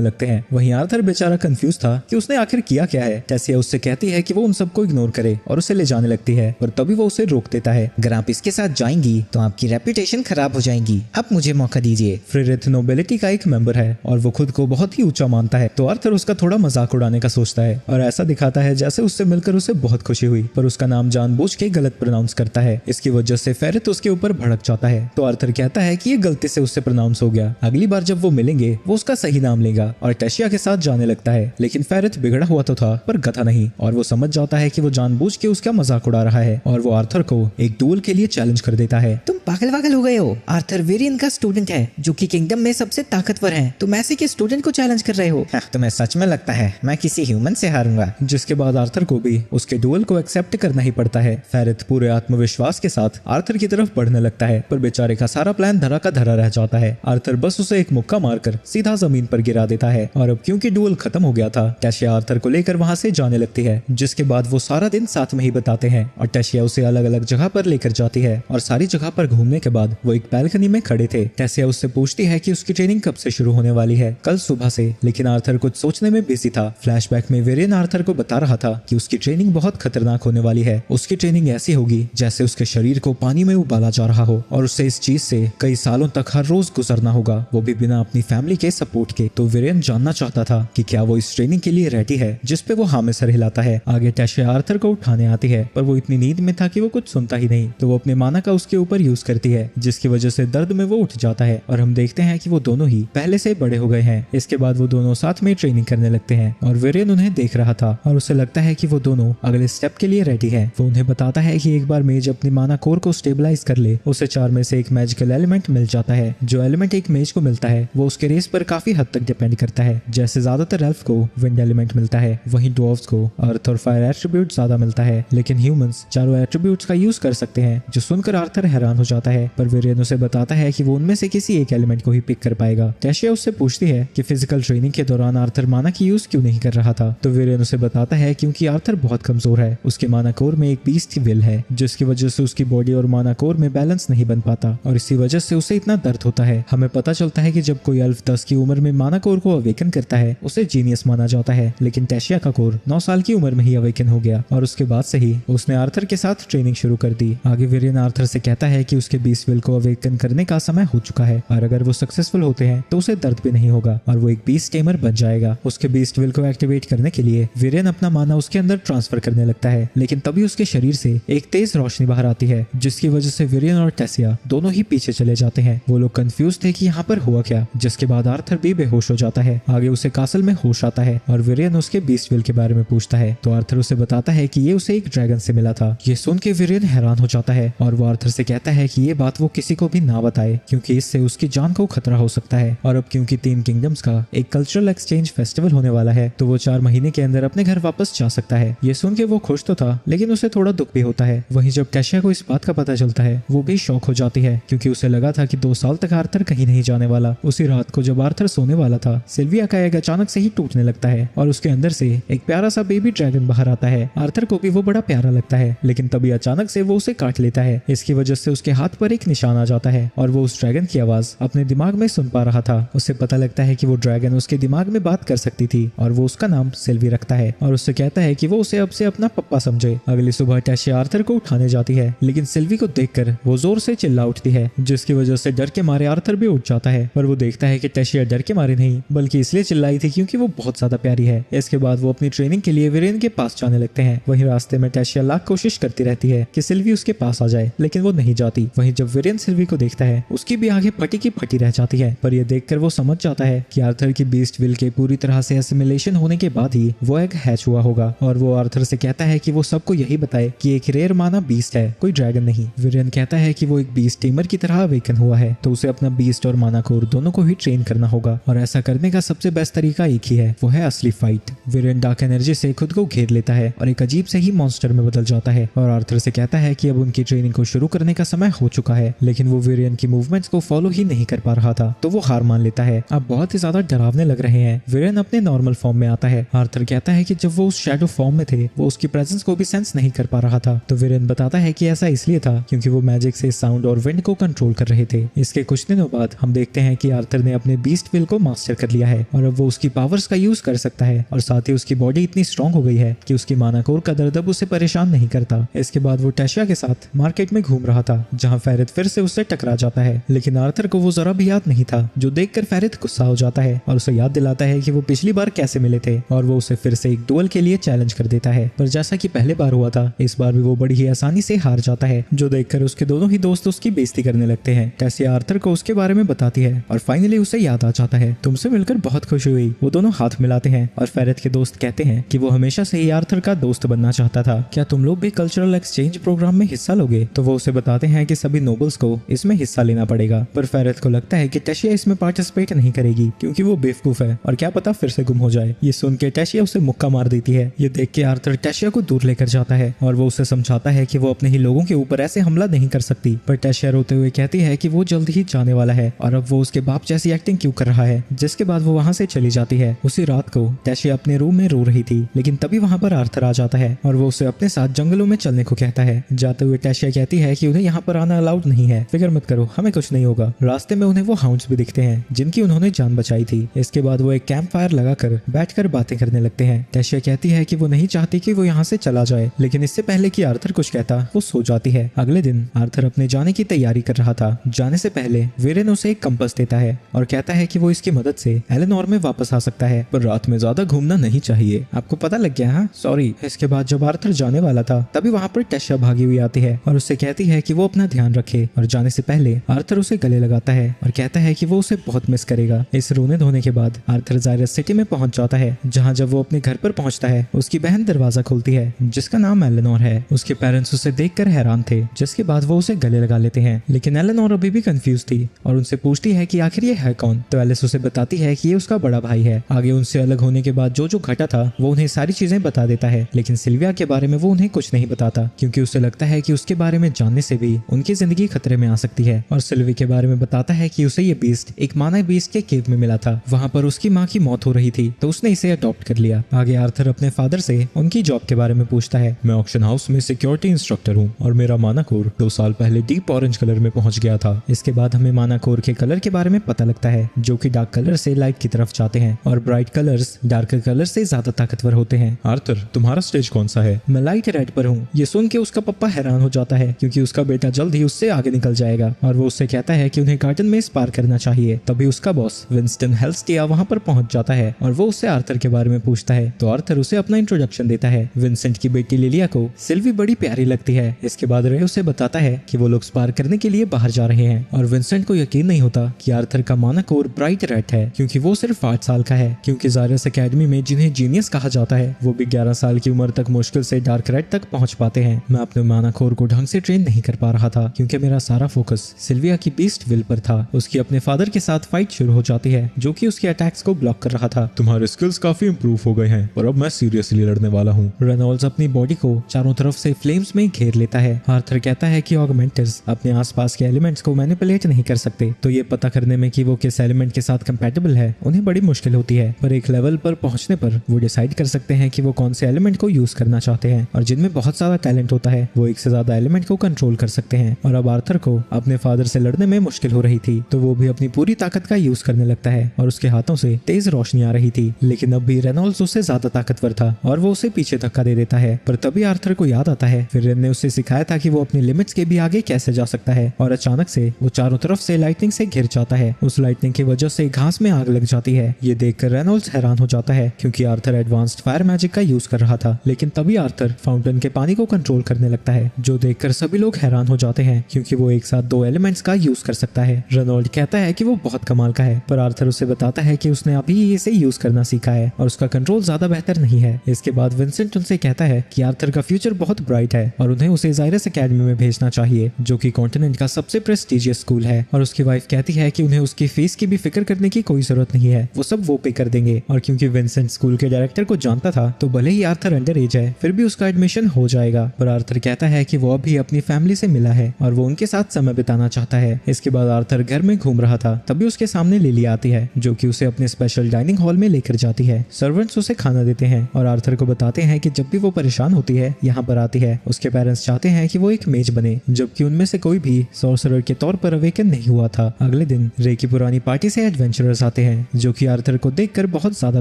लगते हैं। वहीं आर्थर बेचारा कंफ्यूज था कि उसने आखिर किया क्या है। टेसिया उससे कहती है कि वो उन सबको इग्नोर करे और उसे ले जाने लगती है, पर तभी वो उसे रोक देता है। अगर आप इसके साथ जाएंगी तो आपकी रेपुटेशन खराब हो जाएगी, अब मुझे मौका दीजिए। फ्रिरिथ नोबिलिटी का एक मेंबर है और वो खुद को बहुत ही ऊंचा मानता है, तो आर्थर उसका थोड़ा मजाक उड़ाने का सोचता है और ऐसा दिखाता है जैसे उससे मिलकर उसे बहुत खुशी हुई, पर उसका नाम जानबूझ के गलत प्रोनाउंस करता है। इसकी वजह से फेरिथ उसके ऊपर भड़क जाता है, तो आर्थर कहता है कि ये गलती से उससे प्रोनाउंस हो गया, अगली बार जब वो मिलेंगे वो उसका सही नाम लेगा और टेशिया के साथ जाने लगता है। लेकिन फेरिथ बिगड़ा हुआ तो था पर गधा नहीं, और वो समझ जाता है कि वो जानबूझ के उसका मजाक उड़ा रहा है और वो आर्थर को एक डुएल के लिए चैलेंज कर देता है। तुम पागल वागल हो गए हो? आर्थर वेरियन का स्टूडेंट है जो कि किंगडम में सबसे ताकतवर है, तुम ऐसे के स्टूडेंट को चैलेंज कर रहे हो? तुम्हें सच में लगता है मैं किसी ह्यूमन से हारूंगा? जिसके बाद आर्थर को भी उसके डुएल को एक्सेप्ट करना ही पड़ता है। फेरिथ पूरे आत्मविश्वास के साथ आर्थर की तरफ बढ़ने लगता है, पर बेचारे का सारा प्लान धरा का धरा रह जाता है। आर्थर बस उसे एक मुक्का मारकर सीधा जमीन पर गिरा देता है और अब क्योंकि डुएल खत्म हो गया था, टेशिया आर्थर को लेकर वहां से जाने लगती है, जिसके बाद वो सारा दिन साथ में ही बताते हैं और टेशिया उसे अलग अलग जगह पर लेकर जाती है। और सारी जगह पर घूमने के बाद वो एक बैल्कनी में खड़े थे। टेशिया उससे पूछती है कि उसकी ट्रेनिंग कब से शुरू होने वाली है। कल सुबह से, लेकिन आर्थर कुछ सोचने में बिजी था। फ्लैशबैक में वेरियन आर्थर को बता रहा था कि उसकी ट्रेनिंग बहुत खतरनाक होने वाली है। उसकी ट्रेनिंग ऐसी होगी जैसे उसके शरीर को पानी में उबाला जा रहा हो और उसे इस चीज से कई सालों तक हर रोज गुजरना होगा, वो भी बिना अपनी फैमिली के सपोर्ट के। तो वेरियन जानना चाहता था कि क्या वो इस ट्रेनिंग के लिए रेडी है, जिसपे वो हाँ में सर हिलाता है। आगे टेशिया आर्थर को उठाने आती है, पर वो इतनी नींद में था कि वो कुछ सुनता ही नहीं, तो वो अपने माना का उसके ऊपर यूज करती है, जिसकी वजह से दर्द में वो उठ जाता है और हम देखते हैं कि वो दोनों ही पहले से बड़े हो गए हैं। इसके बाद वो दोनों साथ में ट्रेनिंग करने लगते हैं और वेरियन उन्हें देख रहा था और उसे लगता है कि वो दोनों अगले स्टेप के लिए रेडी है। वो उन्हें बताता है कि एक बार मेज अपनी माना कोर को स्टेबलाइज कर ले, उसे 4 में से एक मैजिकल एलिमेंट मिल जाता है। जो एलिमेंट एक मेज को मिलता है वो उसके रेस पर काफी हद तक डिपेंड करता है। जैसे ज्यादातर एल्फ को विंड एलिमेंट मिलता है, वहीं ड्वार्फ्स को अर्थ और फायर एट्रीब्यूट ज्यादा मिलता है, लेकिन ह्यूमंस चारों एट्रीब्यूट्स का यूज कर सकते हैं। जो सुनकर आर्थर हैरान हो जाता है, पर वेरियन उसे बताता है कि वो उनमें से किसी एक एलिमेंट को ही पिक कर पाएगा। टेशिया उससे पूछती है कि फिजिकल ट्रेनिंग के दौरान आर्थर माना की यूज क्यों नहीं कर रहा था, तो वेरियन उसे बताता है क्योंकि आर्थर बहुत कमजोर है। उसके माना कोर में एक बीस्ट विल है, जिसकी वजह से उसकी बॉडी और माना कोर में बैलेंस नहीं बन पाता और इसी वजह से उसे इतना दर्द होता है। हमें पता चलता है कि जब कोई एल्फ 10 की उम्र में माना कोर को अवेकन करता है उसे जीनियस माना जाता है, लेकिन टेशिया का कोर 9 साल की उम्र में ही अवेकन हो गया और उसके बाद से ही उसने आर्थर के साथ ट्रेनिंग शुरू कर दी। आगे वेरियन आर्थर से कहता है कि उसके बीस्ट विल को अवेकन करने का समय हो चुका है और अगर वो सक्सेसफुल होते हैं तो उसे दर्द भी नहीं होगा और वो एक बीस्ट टेमर बन जाएगा। उसके बीस्ट विल को एक्टिवेट करने के लिए वेरियन अपना माना उसके अंदर ट्रांसफर करने लगता है, लेकिन तभी उसके शरीर से एक तेज रोशनी बाहर आती है, जिसकी वजह से वेरियन और टेसिया दोनों ही पीछे चले जाते हैं। वो लोग कंफ्यूज थे कि यहाँ पर हुआ क्या, जिसके बाद आर्थर भी बेहोश हो जाता है। आगे उसे कासल में होश आता है और वेरियन उसके बीस्ट विल के बारे में पूछता है, तो आर्थर उसे बताता है कि ये उसे एक ड्रैगन से मिला था। ये सुन के वेरियन हैरान हो जाता है और वो आर्थर से कहता है कि ये बात वो किसी को भी ना बताए, क्योंकि इससे उसकी जान को खतरा हो सकता है। और अब क्योंकि 3 किंगडम्स का एक कल्चरल एक्सचेंज फेस्टिवल होने वाला है, तो वो 4 महीने के अंदर अपने घर वापस जा सकता है। ये सुन के वो खुश तो था, लेकिन उसे थोड़ा दुख भी होता है। वहीं जब टेशिया को इस बात का पता चलता है, वो भी शॉक हो जाती है, क्योंकि उसे लगा था कि 2 साल तक आर्थर कहीं नहीं जाने वाला। उसी रात को जब आर्थर सोने वाला था, सिल्विया का एग अचानक से ही टूटने लगता है और उसके अंदर से एक प्यारा सा बेबी ड्रैगन बाहर आता है। आर्थर को भी वो बड़ा प्यारा लगता है, लेकिन तभी अचानक से वो उसे काट लेता है। इसकी वजह से उसके हाथ पर एक निशान आ जाता है और वो उस ड्रैगन की आवाज अपने दिमाग में सुन पा रहा था। उसे पता लगता है कि वो ड्रैगन उसके दिमाग में बात कर सकती थी और वो उसका नाम सिल्वी रखता है और उससे कहता है कि वो उसे अब से अपना पप्पा समझे। अगली सुबह टेशिया आर्थर को उठाने जाती है, लेकिन सिल्वी को देखकर वो जोर से चिल्ला उठती है, जिसकी वजह से डर के मारे आर्थर भी उठ जाता है। पर वो देखता है कि टेशिया डर के मारे नहीं, बल्कि इसलिए चिल्लाई थी क्योंकि वो बहुत ज्यादा प्यारी है। इसके बाद वो अपनी ट्रेनिंग के लिए वेरियन के पास जाने लगते हैं। वहीं रास्ते में टेशिया लाख कोशिश करती रहती है कि सिल्वी उसके पास आ जाए, लेकिन वो नहीं जाती। वहीं जब वेरियन सिल्वी को देखता है, उसकी भी आगे फटी की फटी रह जाती है, पर यह देखकर वो समझ जाता है कि आर्थर की बीस्ट विल के पूरी तरह से एसिमिलेशन होने के बाद ही वो एग हैच हुआ होगा। और वो आर्थर से कहता है कि वो सबको यही बताए कि एक रेयर माना बीस्ट है, कोई ड्रैगन नहीं। वेरियन कहता है कि वो एक बीस्ट टेमर की तरह अवेकन हुआ है, तो उसे अपना बीस्ट और माना कोर दोनों को ही ट्रेन करना होगा और ऐसा करने का सबसे बेस्ट तरीका एक ही है, वो है असली फाइट। वेरियन डार्क एनर्जी से खुद को घेर लेता है और एक अजीब से ही मॉन्स्टर में बदल जाता है और आर्थर से कहता है कि अब उनकी ट्रेनिंग को शुरू करने का समय हो चुका है, लेकिन वो वेरियन की मूवमेंट्स को फॉलो ही नहीं कर पा रहा था, तो वो हार मान लेता है। अब बहुत ही ज्यादा डरावने लग रहे हैं। वेरियन अपने नॉर्मल फॉर्म में आता है। आर्थर कहता है कि जब वो उस शैडो फॉर्म में थे, वो उसकी प्रेजेंस को भी सेंस नहीं कर पा रहा था, तो वेरियन बताता है कि ऐसा इसलिए था क्योंकि वो मैजिक से साउंड और विंड को कंट्रोल कर रहे थे। इसके कुछ दिनों बाद हम देखते हैं कि आर्थर ने अपने बीस्ट विल को मास्टर कर लिया है और अब वो उसकी पावर्स का यूज कर सकता है और साथ ही उसकी बॉडी इतनी स्ट्रांग हो गई है कि उसकी माना कोर का दर्द अब उसे परेशान नहीं करता। इसके बाद वो टेशिया के साथ मार्केट में घूम रहा था जहाँ फेरित फिर से उससे टकरा जाता है, लेकिन आर्थर को वो जरा भी याद नहीं था, जो देखकर फेरित गुस्सा हो जाता है और उसे याद दिलाता है कि वो पिछली बार कैसे मिले थे और वो उसे फिर से एक डुएल के लिए चैलेंज कर देता है। पर जैसा कि पहले बार हुआ था, इस बार भी वो बड़ी ही आसानी से हार जाता है, जो देखकर उसके दोनों ही दोस्त उसकी बेइज्जती करने लगते हैं। टेशिया आर्थर को उसके बारे में बताती है और फाइनली उसे याद आ जाता है। तुमसे मिलकर बहुत खुशी हुई। वो दोनों हाथ मिलाते हैं और फेरित के दोस्त कहते हैं कि वो हमेशा से ही आर्थर का दोस्त बनना चाहता था, क्या तुम लोग भी कल्चरल एक्सचेंज प्रोग्राम में हिस्सा लोगे? तो वो उसे बताते हैं कि सभी नोबल्स को इसमें हिस्सा लेना पड़ेगा, पर फेरित को लगता है कि टेशिया इसमें पार्टिसिपेट नहीं करेगी क्योंकि वो बेवकूफ है और क्या पता फिर से गुम हो जाए। ये सुन के टेशिया उसे मुक्का मार देती है। ये देख के आर्थर टेशिया को दूर लेकर जाता है और वो उसे समझाता है कि वो अपने ही लोगों के ऊपर ऐसे हमला नहीं कर सकती, पर टेशिया रोते हुए कहती है कि वो जल्द ही जाने वाला है और अब वो उसके बाप जैसी एक्टिंग क्यों कर रहा है। जिसके बाद वो वहाँ से चली जाती है। उसी रात को टेशिया अपने रूम में रो रही थी, लेकिन तभी वहाँ पर आर्थर आ जाता है और वो उसे अपने साथ जंगलों में चलने को कहता है। जाते हुए टेशिया कहती है कि उन्हें यहाँ पर आना अलाउड नहीं है, फिक्र मत करो, हमें कुछ नहीं होगा। रास्ते में उन्हें वो हाउंड्स भी दिखते हैं जिनकी उन्होंने जान बचाई थी। इसके बाद वो एक कैंप फायर लगाकर बैठकर बातें करने लगते हैं। टेशिया कहती है कि वो नहीं चाहती कि वो यहाँ से चला जाए, लेकिन इससे पहले कि आर्थर कुछ कहता वो सो जाती है। अगले दिन आर्थर अपने जाने की तैयारी कर रहा था। जाने से पहले वीरेन उसे एक कंपास देता है और कहता है कि वो इसकी मदद से एलेनोर में वापस आ सकता है, पर रात में ज्यादा घूमना नहीं चाहिए। आपको पता लग गया? हाँ सॉरी। इसके बाद जब आर्थर जाने वाला था तभी वहाँ पर टेशिया भागी हुई आती है और उससे कहती है कि वो अपना ध्यान रखे, और जाने से पहले आर्थर उसे गले लगाता है और कहता है कि वो उसे बहुत मिस करेगा। इस रोने धोने के बाद आर्थर जायरस सिटी में पहुंच जाता है, जहाँ जब वो अपने घर पर पहुंचता है उसकी बहन दरवाजा खोलती है जिसका नाम एलेनोर है। उसके पेरेंट्स उसे देखकर हैरान थे, जिसके बाद वो उसे गले लगा लेते हैं, लेकिन एलेनोर अभी भी कंफ्यूज थी और उनसे पूछती है कि आखिर ये है कौन। तो एलिस उसे बताती है कि ये उसका बड़ा भाई है। आगे उनसे अलग होने के बाद जो जो घटा था वो उन्हें सारी चीजें बता देता है, लेकिन सिल्विया के बारे में वो उन्हें कुछ नहीं बताता क्योंकि उसे लगता है कि उसके बारे में जानने से भी उनकी जिंदगी खतरे में आ सकती है। और सिल्वी के बारे में बताता है कि उसे ये बीस्ट एक मानव बीस्ट के केव में मिला था, वहाँ पर उसकी माँ की मौत हो रही थी तो उसने इसे अडॉप्ट कर लिया। आगे आर्थर अपने फादर से उनकी जॉब के बारे में पूछता है। मैं ऑक्शन हाउस में सिक्योरिटी इंस्ट्रक्टर हूँ और मेरा माना कोर 2 साल पहले डीप ऑरेंज कलर में पहुंच गया था। इसके बाद हमें माना कोर के कलर के बारे में पता लगता है, जो कि डार्क कलर से लाइट की तरफ जाते हैं और ब्राइट कलर्स डार्कर कलर से ज्यादा ताकतवर होते हैं। आर्थर तुम्हारा स्टेज कौन सा है? मैं लाइट रेड पर हूँ। ये सुन के उसका पप्पा हैरान हो जाता है क्योंकि उसका बेटा जल्द ही उससे आगे निकल जाएगा और वो उससे कहता है कि उन्हें गार्डन में स्पार करना चाहिए। तभी उसका बॉस विंस्टन हेल्स्टिया वहाँ पर पहुंच जाता है और वो उससे आर्थर के बारे में पूछता है, तो आर्थर उसे अपना इंट्रोडक्शन देता है। विंसेंट की बेटी लिलिया को सिल्वी बड़ी प्यारी लगती है। इसके बाद रे उसे बताता है कि वो लोग स्पार करने के लिए बाहर जा रहे हैं और विंसेंट को यकीन नहीं होता कि आर्थर का माना कोर ब्राइट रेड है क्योंकि वो सिर्फ 8 साल का है, क्योंकि जायरस एकेडमी में जिन्हें जीनियस कहा जाता है वो भी 11 साल की उम्र तक मुश्किल से डार्क रेड तक पहुंच पाते हैं। मैं अपने माना कोर को ढंग से ट्रेन नहीं कर पा रहा था क्योंकि मेरा सारा फोकस सिल्विया की बीस्ट विल पर था। उसकी अपने फादर के साथ फाइट शुरू हो जाती है जो कि उसके अटैक्स को ब्लॉक कर रहा था। तुम्हारे स्किल्स काफी इंप्रूव हो गए हैं और अब मैं सीरियसली लड़ने वाला हूँ। रेनॉल्ड्स अपनी बॉडी को चारों तरफ से फ्लेम्स में घेर लेता है। आर्थर कहता है कि ऑगमेंटर्स अपने आसपास के एलिमेंट्स को मैनिपुलेट नहीं कर सकते, तो ये पता करने में कि वो किस एलिमेंट के साथ कंपैटिबल है उन्हें बड़ी मुश्किल होती है, पर एक लेवल पर पहुंचने पर वो डिसाइड कर सकते हैं कि वो कौन से एलिमेंट को यूज करना चाहते हैं और जिनमें बहुत ज्यादा टैलेंट होता है वो एक से ज्यादा एलिमेंट को कंट्रोल कर सकते हैं। और अब आर्थर को अपने फादर से लड़ने में मुश्किल हो रही थी तो वो भी अपनी पूरी ताकत का यूज करने लगता है और उसके हाथों से तेज रोशनी आ रही थी, लेकिन अब भी रेनॉल्ड्स उससे ज्यादा ताकतवर था और वो उसे पीछे धक्का दे देता है। पर तभी आर्थर को याद आता है फिर रेन ने उसे सिखाया था कि वो अपनी लिमिट्स के भी आगे कैसे जा सकता है और अचानक से वो चारों तरफ से लाइटनिंग से घिर जाता है। उस लाइटनिंग की वजह से घास में आग लग जाती है। ये देखकर रेनॉल्ड्स हैरान हो जाता है क्योंकि आर्थर एडवांस्ड फायर मैजिक का यूज कर रहा था, लेकिन तभी आर्थर फाउंटेन के पानी को कंट्रोल करने लगता है, जो देखकर सभी लोग हैरान हो जाते हैं क्योंकि वो एक साथ 2 एलिमेंट्स का यूज कर सकता है। रेनॉल्ड कहता है कि वो बहुत कमाल का है, पर आर्थर उसे बताता है कि उसने अभी इसे यूज करना सीखा है और उसका कंट्रोल ज्यादा बेहतर नहीं है। इसके बाद विंसेंट उनसे कहता है कि आर्थर का फ्यूचर बहुत ब्राइट है और उन्हें उसे जायरस एकेडमी में भेजना चाहिए, जो कि कॉन्टिनेंट का सबसे प्रेस्टिजियस स्कूल है। और उसकी वाइफ कहती है कि उन्हें उसकी फीस की भी फिक्र करने की कोई जरूरत नहीं है, वो सब वो पे कर देंगे। और क्योंकि विंसेंट स्कूल के डायरेक्टर को जानता था तो भले ही आर्थर अंडर एज है फिर भी उसका एडमिशन हो जाएगा। पर आर्थर कहता है कि वो अभी अपनी फैमिली से मिला है और वो उनके साथ समय बिताना चाहता है। इसके बाद आर्थर घर में घूम रहा था तभी उसके सामने लिली आती है जो कि उसे अपने स्पेशल डाइनिंग हॉल में लेकर जाती है। सर्वेंट्स उसे खाना देते हैं और आर्थर को बताते हैं कि जब भी वो परेशान होती है यहाँ पर आती है। उसके पेरेंट्स चाहते हैं हैं कि वो एक मेज बने, जबकि उनमें से कोई भी सॉर्सरर के तौर पर अवेकन नहीं हुआ था। अगले दिन रे की पुरानी पार्टी से एडवेंचरर्स आते हैं जो कि आर्थर को देखकर बहुत ज्यादा